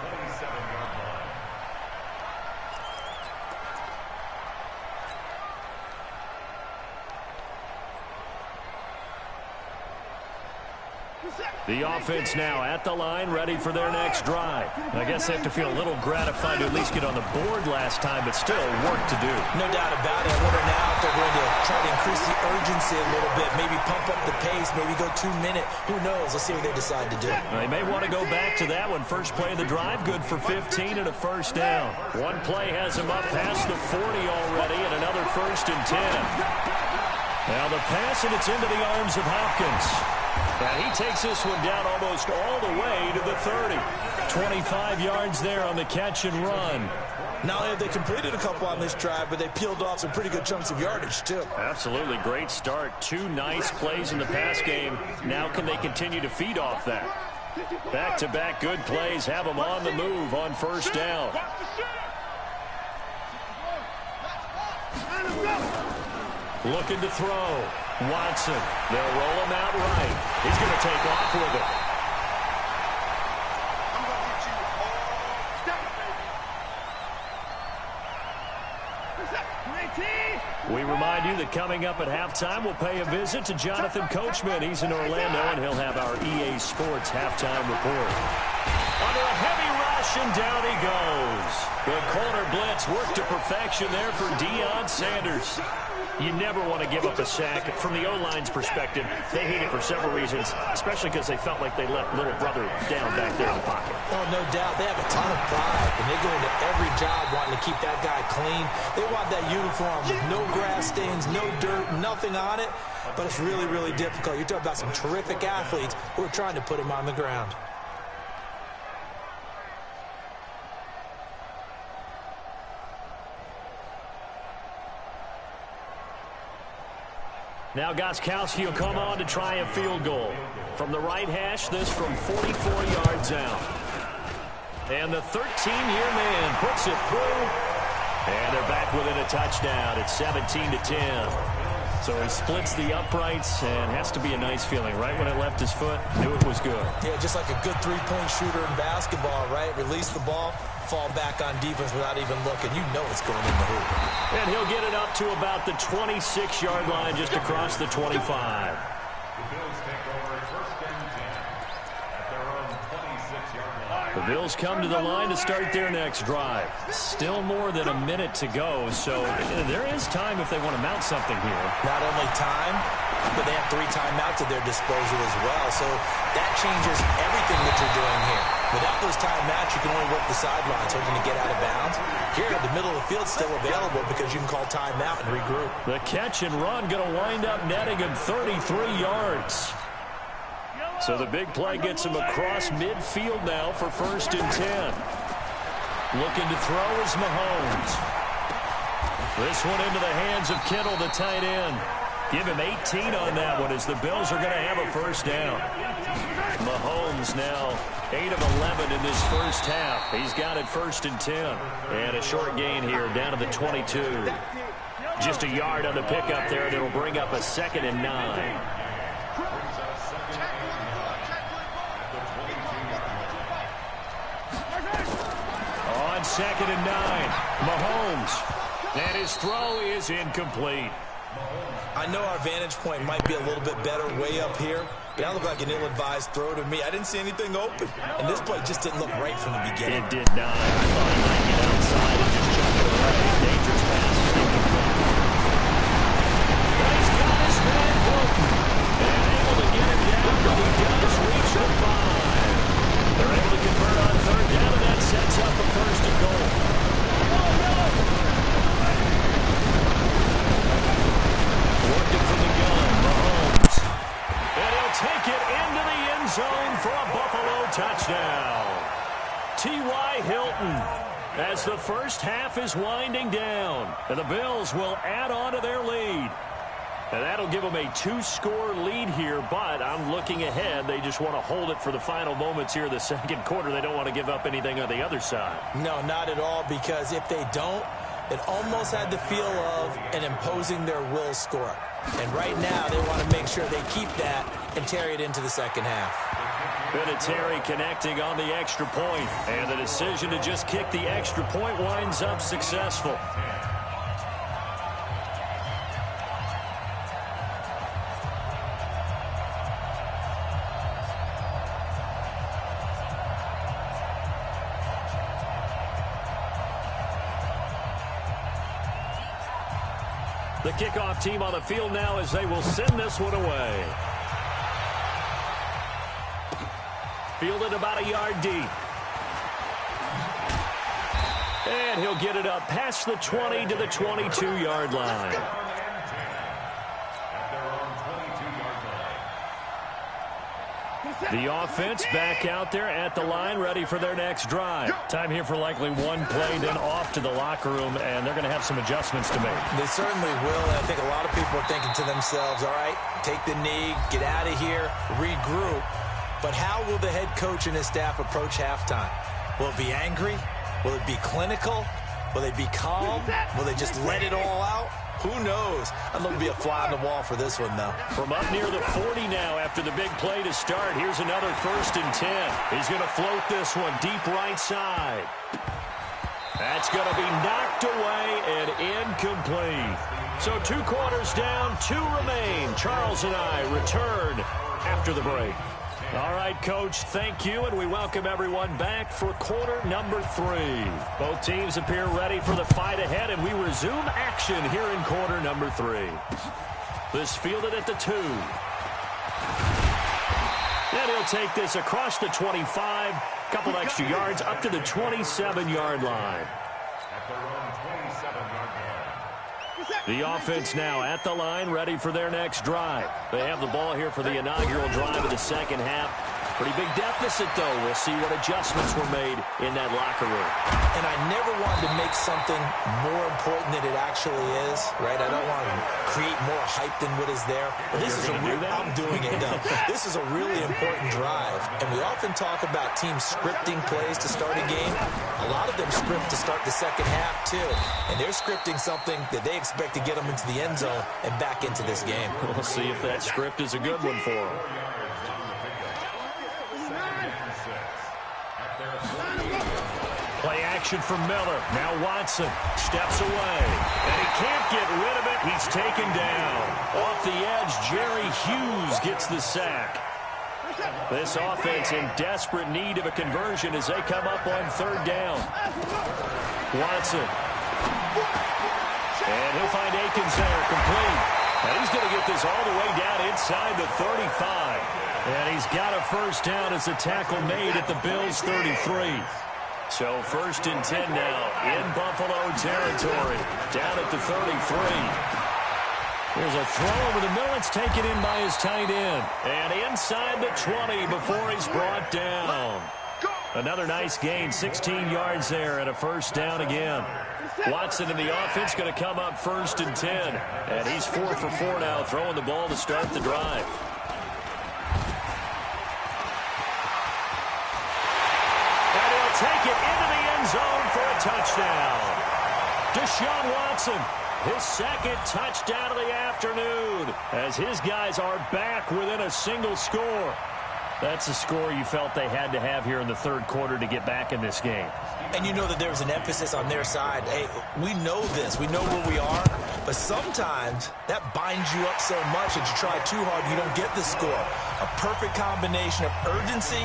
The offense now at the line, ready for their next drive. I guess they have to feel a little gratified to at least get on the board last time, but still work to do. No doubt about it. I wonder now if they're going to try to increase the urgency a little bit, maybe pump up the pace, maybe go 2-minute. Who knows? Let's see what they decide to do. They may want to go back to that one. First play of the drive, good for 15 and a first down. One play has him up past the 40 already, and another 1st and 10. Now the pass, and it's into the arms of Hopkins. And he takes this one down almost all the way to the 30. 25 yards there on the catch and run. Not only have they completed a couple on this drive, but they peeled off some pretty good chunks of yardage, too. Absolutely great start. 2 nice plays in the pass game. Now can they continue to feed off that? Back-to-back good plays have them on the move on first down. Looking to throw. Watson. They'll roll him out right. He's going to take off with it. We remind you that coming up at halftime, we'll pay a visit to Jonathan Coachman. He's in Orlando, and he'll have our EA Sports halftime report. Under a heavy rush, and down he goes. The corner blitz worked to perfection there for Deion Sanders. You never want to give up a sack. From the O-line's perspective, they hate it for several reasons, especially because they felt like they let little brother down back there in the pocket. Oh, no doubt. They have a ton of pride, and they go into every job wanting to keep that guy clean. They want that uniform with no grass stains, no dirt, nothing on it, but it's really, really difficult. You're talking about some terrific athletes who are trying to put him on the ground. Now Gostkowski will come on to try a field goal. From the right hash, this from 44 yards out. And the 13-year man puts it through. And they're back within a touchdown. It's 17-10. So he splits the uprights, and has to be a nice feeling. Right when it left his foot, knew it was good. Yeah, just like a good three-point shooter in basketball, right? Release the ball, fall back on defense without even looking. You know it's going in the hoop. And he'll get it up to about the 26-yard line, just across the 25. The Bills take over 1st and 10 at their own 26-yard line. The Bills come to the line to start their next drive. Still more than a minute to go, so there is time if they want to mount something here. Not only time, but they have 3 timeouts at their disposal as well. So that changes everything that you're doing here. Without those timeouts, you can only work the sidelines, hoping to get out of bounds. Here, the middle of the field's still available because you can call timeout and regroup. The catch and run going to wind up netting him 33 yards. So the big play gets him across midfield now for 1st and 10. Looking to throw is Mahomes. This one into the hands of Kittle, the tight end. Give him 18 on that one as the Bills are going to have a first down. Mahomes now 8 of 11 in this first half. He's got it 1st and 10. And a short gain here down to the 22. Just a yard on the pickup there, and it'll bring up a 2nd and 9. On 2nd and 9, Mahomes. And his throw is incomplete. I know our vantage point might be a little bit better way up here, but that looked like an ill-advised throw to me. I didn't see anything open, and this play just didn't look right from the beginning. It did not. I thought he might get outside and just chuck it away. Dangerous pass. He's got his man broken. And able to get him down, but he does reach the 5. They're able to convert on 3rd down, and that sets up a 1st and goal. Working from the gun, Mahomes. And he'll take it into the end zone for a Buffalo touchdown. T.Y. Hilton Madden. As the first half is winding down, and the Bills will add on to their lead. And that'll give them a 2-score lead here, but I'm looking ahead. They just want to hold it for the final moments here in the second quarter. They don't want to give up anything on the other side. No, not at all, because if they don't, it almost had the feel of an imposing their will score. And right now, they want to make sure they keep that and carry it into the second half. Vinatieri connecting on the extra point, and the decision to just kick the extra point winds up successful. The kickoff team on the field now as they will send this one away. Fielded about a yard deep. And he'll get it up past the 20 to the 22-yard line. The offense back out there at the line, ready for their next drive. Time here for likely one play, then off to the locker room, and they're going to have some adjustments to make. They certainly will, and I think a lot of people are thinking to themselves, all right, take the knee, get out of here, regroup. But how will the head coach and his staff approach halftime? Will it be angry? Will it be clinical? Will they be calm? Will they just let it all out? Who knows? I'd love to be a fly on the wall for this one, though. From up near the 40 now after the big play to start. Here's another 1st and 10. He's going to float this one deep right side. That's going to be knocked away and incomplete. So 2 quarters down, 2 remain. Charles and I return after the break. All right, Coach, thank you, and we welcome everyone back for quarter number 3. Both teams appear ready for the fight ahead, and we resume action here in quarter number 3. This fielded at the 2. And he'll take this across the 25, couple extra yards up to the 27-yard line. The offense now at the line, ready for their next drive. They have the ball here for the inaugural drive of the second half. Pretty big deficit, though. We'll see what adjustments were made in that locker room. And I never wanted to make something more important than it actually is, right? I don't want to create more hype than what is there. But this is a real, I'm doing it now. This is a really important drive. And we often talk about teams scripting plays to start a game. A lot of them script to start the second half, too. And they're scripting something that they expect to get them into the end zone and back into this game. We'll see if that script is a good one for them. Play action from Miller. Now Watson steps away. And he can't get rid of it. He's taken down. Off the edge, Jerry Hughes gets the sack. This offense in desperate need of a conversion as they come up on 3rd down. Watson. And he'll find Akins there, complete. And he's going to get this all the way down inside the 35. And he's got a 1st down as a tackle made at the Bills' 33. So 1st and 10 now in Buffalo territory. Down at the 33. There's a throw over the middle. It's taken in by his tight end. And inside the 20 before he's brought down. Another nice gain, 16 yards there, and a 1st down again. Watson in the offense going to come up 1st and 10. And he's 4 for 4 now, throwing the ball to start the drive. And he'll take it into the end zone for a touchdown. Deshaun Watson, his 2nd touchdown of the afternoon, as his guys are back within a single score. That's a score you felt they had to have here in the 3rd quarter to get back in this game. And you know that there's an emphasis on their side. Hey, we know this. We know where we are. But sometimes that binds you up so much that you try too hard, you don't get the score. A perfect combination of urgency,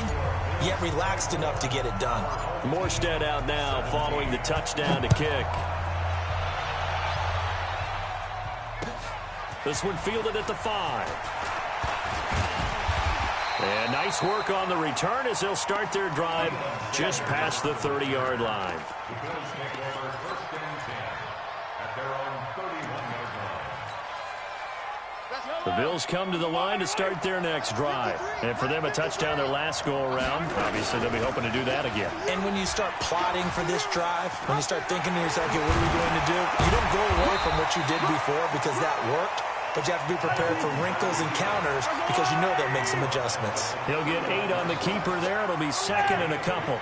yet relaxed enough to get it done. Morstead out now following the touchdown to kick. This one fielded at the 5. And nice work on the return as they'll start their drive just past the 30-yard line. The Bills take over 1st and 10 at their own 31-yard line. The Bills come to the line to start their next drive. And for them, a touchdown their last go-around. Obviously, they'll be hoping to do that again. And when you start plotting for this drive, when you start thinking to yourself, okay, what are we going to do? You don't go away from what you did before because that worked. But you have to be prepared for wrinkles and counters because you know they'll make some adjustments. He'll get 8 on the keeper there. It'll be second and a couple.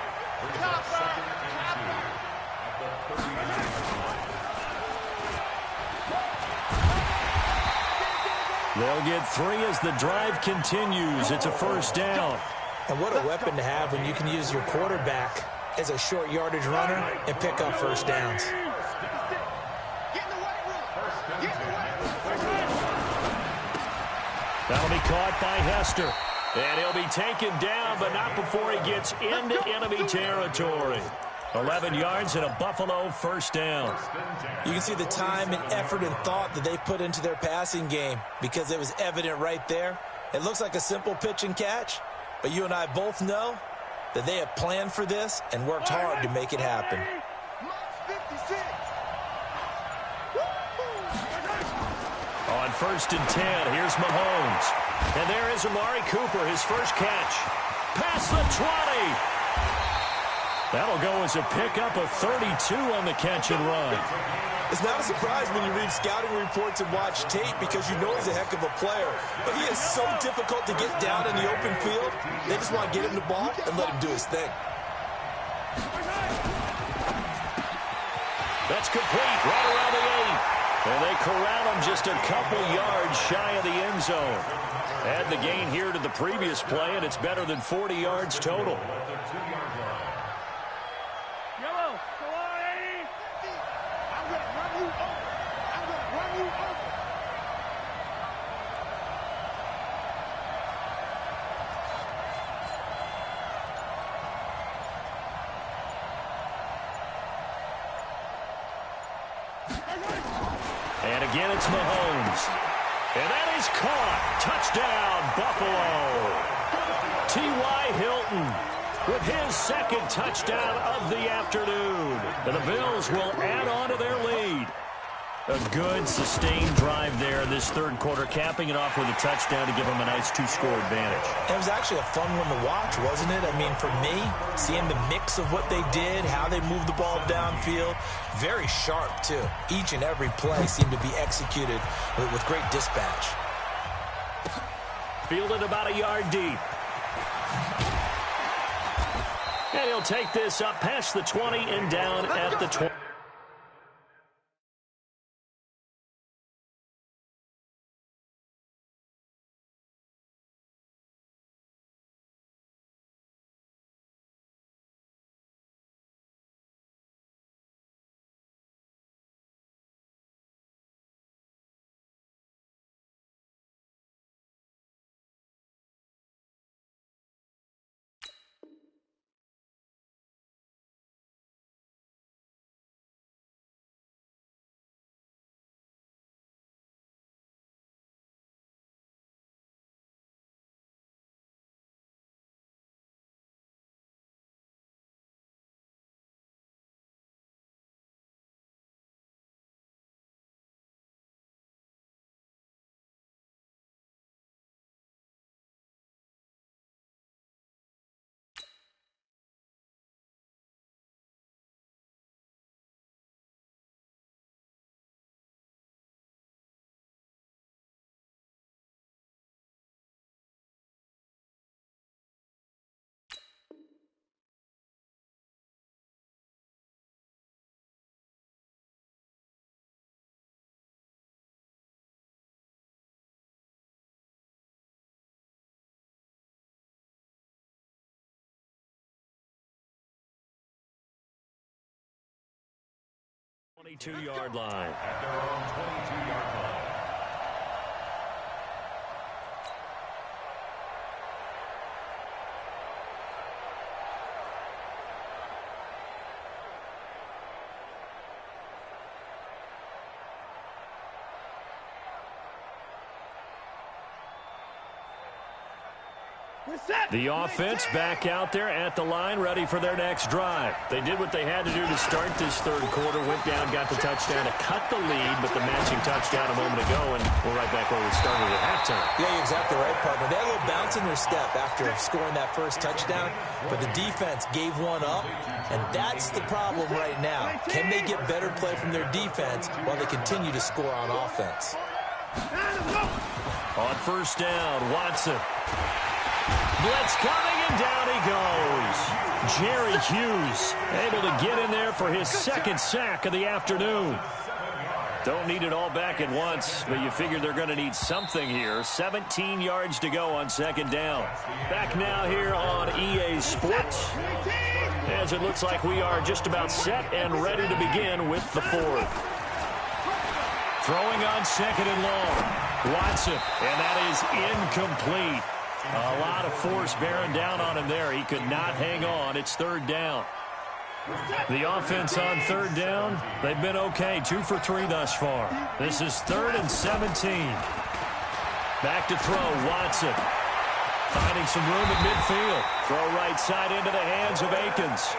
They'll get 3 as the drive continues. It's a first down. And what a weapon to have when you can use your quarterback as a short yardage runner and pick up first downs. That'll be caught by Hester. And he'll be taken down, but not before he gets into enemy territory. 11 yards and a Buffalo first down. You can see the time and effort and thought that they put into their passing game because it was evident right there. It looks like a simple pitch and catch, but you and I both know that they have planned for this and worked hard to make it happen. On 1st and 10, here's Mahomes. And there is Amari Cooper, his first catch. Past the 20. That'll go as a pickup of 32 on the catch and run. It's not a surprise when you read scouting reports and watch tape because you know he's a heck of a player. But he is so difficult to get down in the open field. They just want to get him the ball and let him do his thing. That's complete right around the 8. And they corral him just a couple yards shy of the end zone. Add the gain here to the previous play, and it's better than 40 yards total. And again, it's Mahomes. And that is caught. Touchdown, Buffalo. T.Y. Hilton with his second touchdown of the afternoon. And the Bills will add on to their lead. A good, sustained drive there this third quarter, capping it off with a touchdown to give them a nice 2-score advantage. It was actually a fun one to watch, wasn't it? I mean, for me, seeing the mix of what they did, how they moved the ball downfield, very sharp, too. Each and every play seemed to be executed with great dispatch. Fielded about a yard deep. And he'll take this up past the 20 and down at the 20. Yard line. At their own 22-yard line. The offense back out there at the line, ready for their next drive. They did what they had to do to start this third quarter, went down, got the touchdown to cut the lead, but the matching touchdown a moment ago, and we're right back where we started at halftime. Yeah, you're exactly right, partner. They had a little bounce in their step after scoring that first touchdown, but the defense gave one up, and that's the problem right now. Can they get better play from their defense while they continue to score on offense? On first down, Watson. Blitz coming, and down he goes. Jerry Hughes able to get in there for his second sack of the afternoon. Don't need it all back at once, but you figure they're going to need something here. 17 yards to go on second down. Back now here on EA Sports, as it looks like we are just about set and ready to begin with the fourth. Throwing on second and long. Watson, and that is incomplete. A lot of force bearing down on him there. He could not hang on. It's third down. The offense on third down, they've been okay. 2 for 3 thus far. This is 3rd and 17. Back to throw, Watson. Finding some room at midfield. Throw right side into the hands of Akins.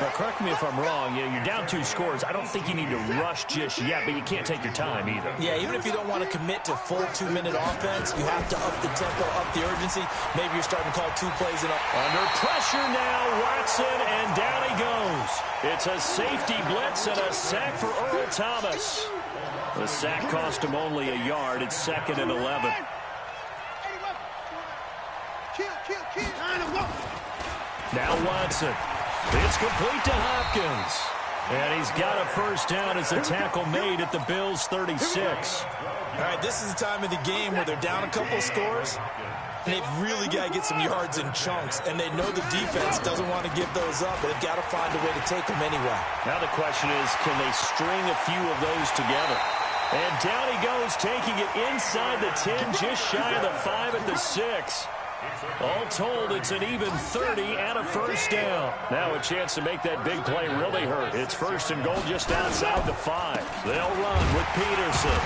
Now, correct me if I'm wrong. Yeah, you're down 2 scores. I don't think you need to rush just yet, but you can't take your time either. Yeah, even if you don't want to commit to full 2-minute offense, you have to up the tempo, up the urgency. Maybe you're starting to call 2 plays in a... Under pressure now, Watson, and down he goes. It's a safety blitz and a sack for Earl Thomas. The sack cost him only a yard. It's 2nd and 11. Now Watson. It's complete to Hopkins. And he's got a first down as a tackle made at the Bills' 36. All right, this is the time of the game where they're down a couple of scores, and they've really got to get some yards in chunks, and they know the defense doesn't want to give those up, but they've got to find a way to take them anyway. Now the question is, can they string a few of those together? And down he goes, taking it inside the 10, just shy of the 5 at the 6. All told, it's an even 30 and a first down. Now a chance to make that big play really hurt. It's 1st and goal just outside the 5. They'll run with Peterson.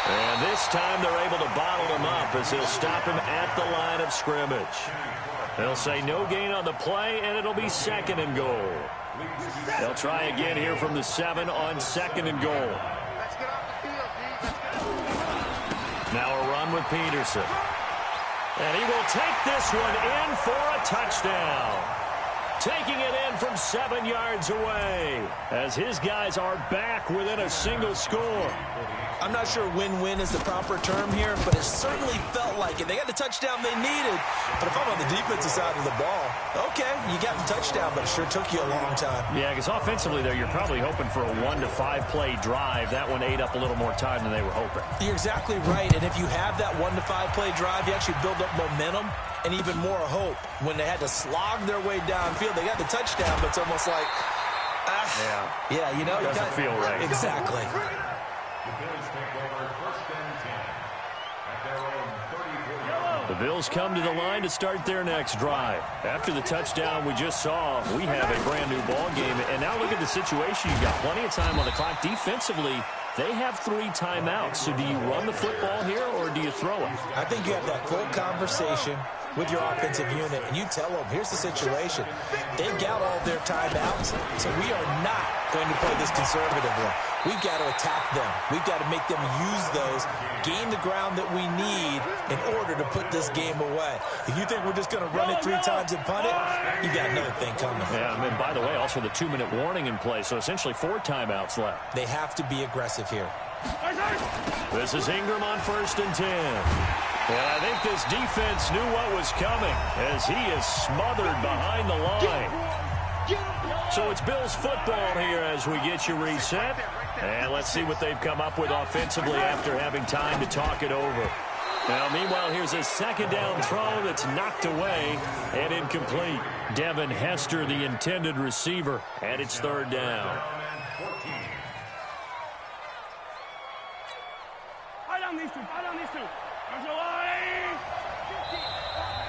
And this time they're able to bottle him up as they'll stop him at the line of scrimmage. They'll say no gain on the play, and it'll be 2nd and goal. They'll try again here from the 7 on 2nd and goal. Now a run with Peterson. And he will take this one in for a touchdown. Taking it in from 7 yards away as his guys are back within a single score. I'm not sure win-win is the proper term here, but it certainly felt like it. They got the touchdown they needed. But if I'm on the defensive side of the ball, okay, you got the touchdown, but it sure took you a long time. Yeah, because offensively there, you're probably hoping for a 1 to 5 play drive. That one ate up a little more time than they were hoping. You're exactly right, and if you have that 1 to 5 play drive, you actually build up momentum and even more hope. When they had to slog their way downfield, they got the touchdown, but it's almost like, yeah, you know, it doesn't feel right. Exactly. The Bills take over 1st and 10 at their own 34. The Bills come to the line to start their next drive. After the touchdown we just saw, we have a brand new ball game. And now look at the situation. You've got plenty of time on the clock. Defensively, they have 3 timeouts. So do you run the football here or do you throw it? I think you have that full conversation with your offensive unit, and you tell them, here's the situation. They've got all their timeouts, so we are not going to play this conservatively. We've got to attack them. We've got to make them use those, gain the ground that we need in order to put this game away. If you think we're just going to run it 3 times and punt it, you got another thing coming. Yeah, and by the way, also the 2-minute warning in play, so essentially 4 timeouts left. They have to be aggressive here. This is Ingram on 1st and 10. And I think this defense knew what was coming as he is smothered behind the line. So it's Bills football here as we get you reset. And let's see what they've come up with offensively after having time to talk it over. Now, meanwhile, here's a 2nd down throw that's knocked away and incomplete. Devin Hester, the intended receiver, and it's 3rd down.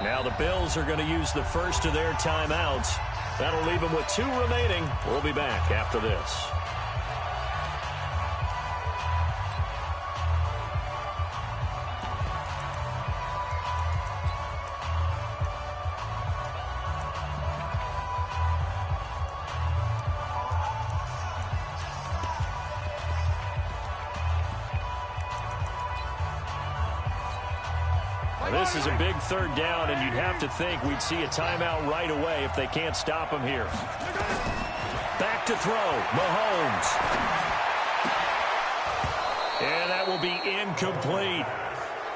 Now the Bills are going to use the first of their timeouts. That'll leave them with 2 remaining. We'll be back after this. This is a big third down, and you'd have to think we'd see a timeout right away if they can't stop him here. Back to throw, Mahomes. And that will be incomplete.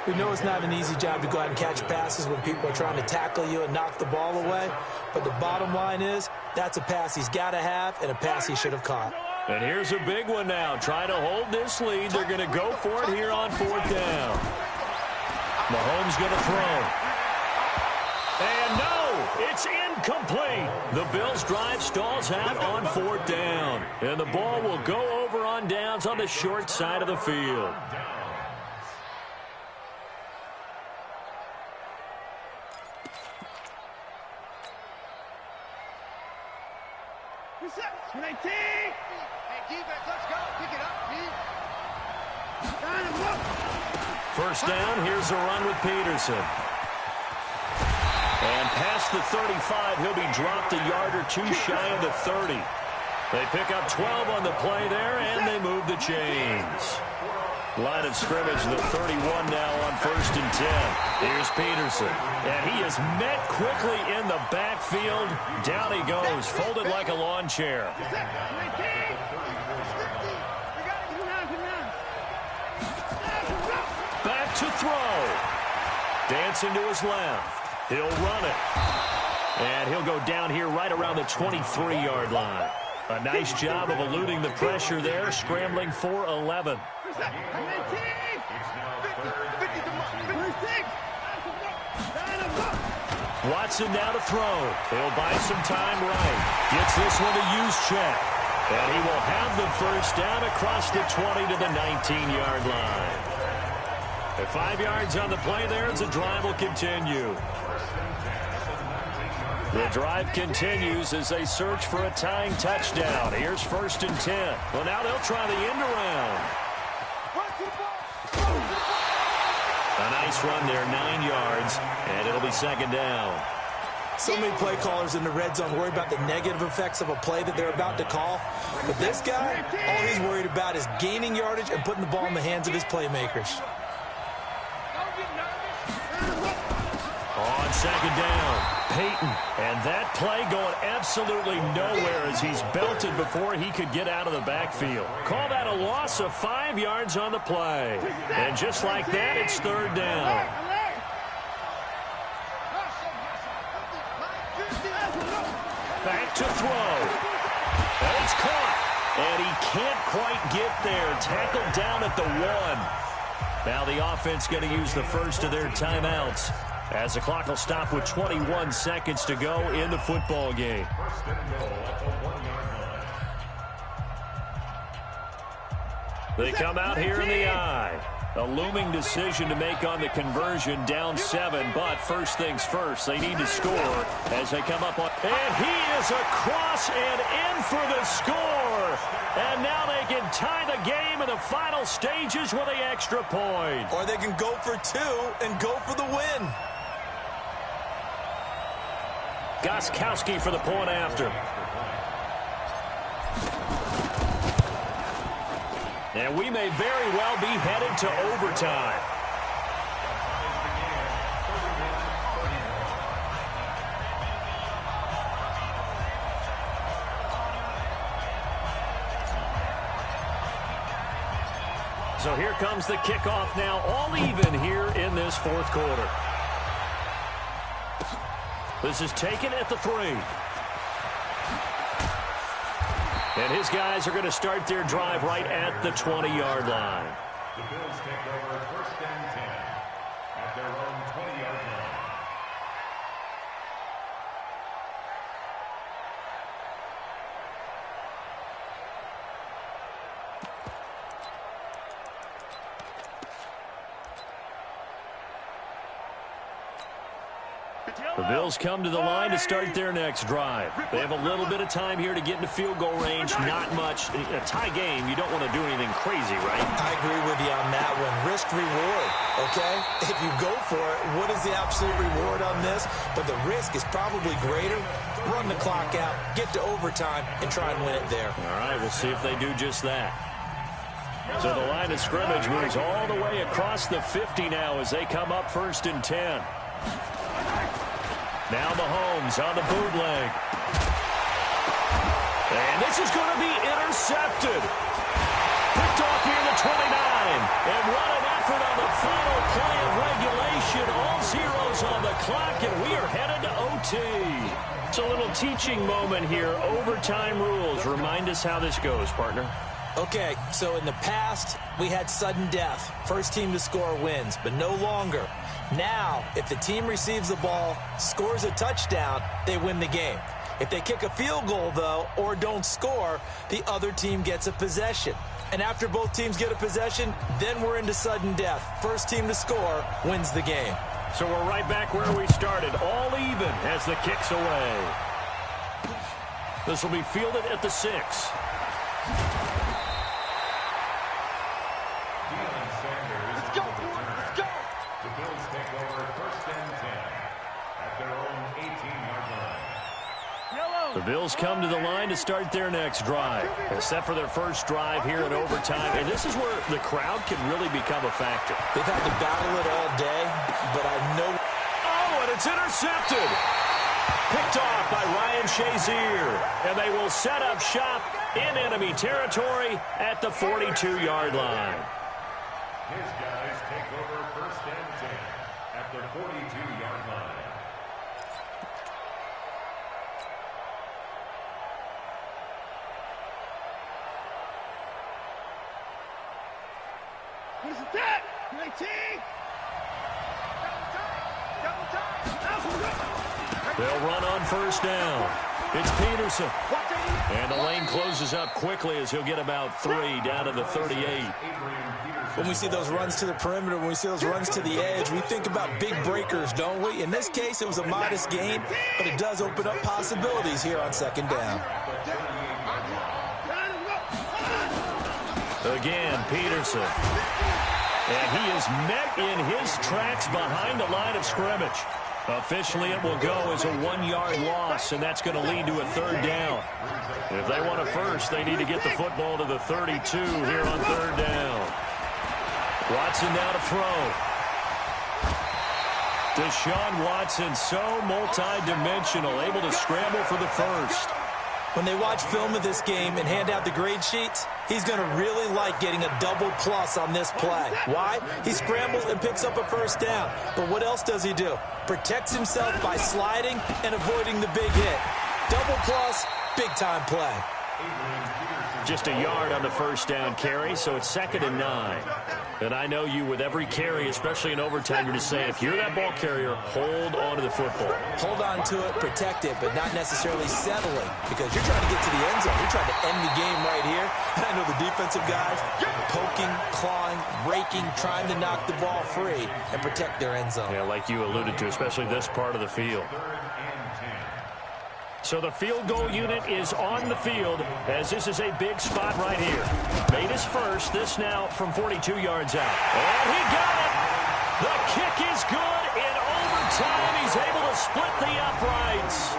We know it's not an easy job to go out and catch passes when people are trying to tackle you and knock the ball away. But the bottom line is, that's a pass he's got to have and a pass he should have caught. And here's a big one now. Trying to hold this lead. They're going to go for it here on fourth down. Mahomes going to throw. And no, it's incomplete. The Bills' drive stalls out on fourth down. And the ball will go over on downs on the short side of the field. First down, here's a run with Peterson. And past the 35, he'll be dropped a yard or two shy of the 30. They pick up 12 on the play there, and they move the chains. Line of scrimmage, the 31 now on first and 10. Here's Peterson. And he is met quickly in the backfield. Down he goes, folded like a lawn chair. Back to throw. Dancing to his left. He'll run it. And he'll go down here right around the 23-yard line. A nice job of eluding the pressure there, scrambling for 11. Watson now to throw. He'll buy some time right. Gets this one to use check. And he will have the first down across the 20 to the 19-yard line. At 5 yards on the play there, the drive will continue. The drive continues as they search for a tying touchdown. Here's first and 10. Well, now they'll try the end around. A nice run there, 9 yards, and it'll be second down. So many play callers in the red zone worry about the negative effects of a play that they're about to call. But this guy, all he's worried about is gaining yardage and putting the ball in the hands of his playmakers. On second down, Peyton. And that play going absolutely nowhere as he's belted before he could get out of the backfield. Call that a loss of 5 yards on the play. And just like that, it's third down. Back to throw. And it's caught. And he can't quite get there. Tackled down at the 1. Now the offense going to use the first of their timeouts, as the clock will stop with 21 seconds to go in the football game. They come out here in the eye. A looming decision to make on the conversion, down 7, but first things first, they need to score as they come up on. And he is across and in for the score. And now they can tie the game in the final stages with the extra point. Or they can go for 2 and go for the win. Gostkowski for the point after. And we may very well be headed to overtime. So here comes the kickoff now, all even here in this fourth quarter. This is taken at the 3. And his guys are going to start their drive right at the 20-yard line. The Bills take over first and 10 at their own 20-yard line. The Bills come to the line to start their next drive. They have a little bit of time here to get into field goal range. Not much. In a tie game, you don't want to do anything crazy, right? I agree with you on that one. Risk reward, okay? If you go for it, what is the absolute reward on this? But the risk is probably greater. Run the clock out, get to overtime, and try and win it there. All right, we'll see if they do just that. So the line of scrimmage moves all the way across the 50 now as they come up 1st and 10. Now Mahomes on the bootleg. And this is going to be intercepted. Picked off near the 29. And what an effort on the final play of regulation. All zeros on the clock, and we are headed to OT. It's a little teaching moment here. Overtime rules. Remind us how this goes, partner. Okay, so in the past, we had sudden death. First team to score wins, but no longer. Now, if the team receives the ball, scores a touchdown, they win the game. If they kick a field goal, though, or don't score, the other team gets a possession. And after both teams get a possession, then we're into sudden death. First team to score wins the game. So we're right back where we started, all even as the kick's away. This will be fielded at the 6. The Bills come to the line to start their next drive. They're set for their first drive here in overtime, and this is where the crowd can really become a factor. They've had to battle it all day, but I know... Oh, and it's intercepted! Picked off by Ryan Shazier, and they will set up shop in enemy territory at the 42-yard line. His guys take over 1st and 10 at the 42-yard line. Here's the tag. 19. They'll run on 1st down. It's Peterson. And the lane closes up quickly as he'll get about 3 down to the 38. When we see those runs to the perimeter, when we see those runs to the edge, we think about big breakers, don't we? In this case, it was a modest gain, but it does open up possibilities here on 2nd down. Again, Peterson. And he is met in his tracks behind the line of scrimmage. Officially, it will go as a 1-yard loss, and that's going to lead to a 3rd down. If they want a first, they need to get the football to the 32 here on 3rd down. Watson now to throw. Deshaun Watson, so multi-dimensional, able to scramble for the first. When they watch film of this game and hand out the grade sheets, he's going to really like getting a double plus on this play. Why? He scrambles and picks up a 1st down. But what else does he do? Protects himself by sliding and avoiding the big hit. Double plus, big-time play. Just a yard on the 1st down carry, so it's 2nd and 9. And I know you, with every carry, especially in overtime, you're just saying, if you're that ball carrier, hold on to the football. Hold on to it, protect it, but not necessarily settling, because you're trying to get to the end zone. You're trying to end the game right here. And I know the defensive guys poking, clawing, raking, trying to knock the ball free and protect their end zone. Yeah, like you alluded to, especially this part of the field. So the field goal unit is on the field as this is a big spot right here. Made his first, this now from 42 yards out. And he got it! The kick is good in overtime. He's able to split the uprights.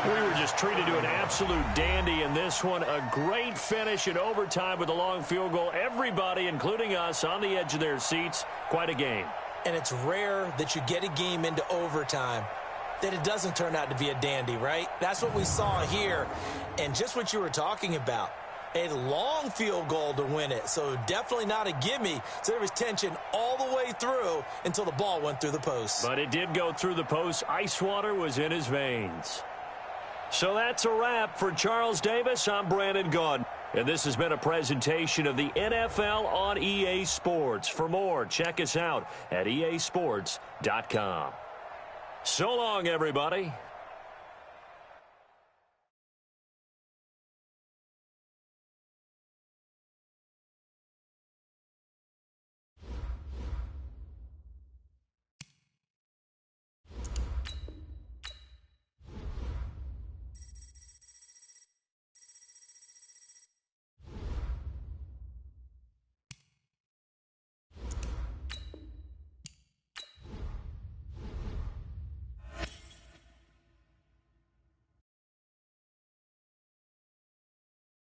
We were just treated to an absolute dandy in this one. A great finish in overtime with a long field goal. Everybody, including us, on the edge of their seats. Quite a game. And it's rare that you get a game into overtime that it doesn't turn out to be a dandy, right? That's what we saw here, and just what you were talking about. A long field goal to win it, so definitely not a gimme. So there was tension all the way through until the ball went through the post. But it did go through the post. Ice water was in his veins. So that's a wrap for Charles Davis. I'm Brandon Gunn. And this has been a presentation of the NFL on EA Sports. For more, check us out at easports.com. So long, everybody.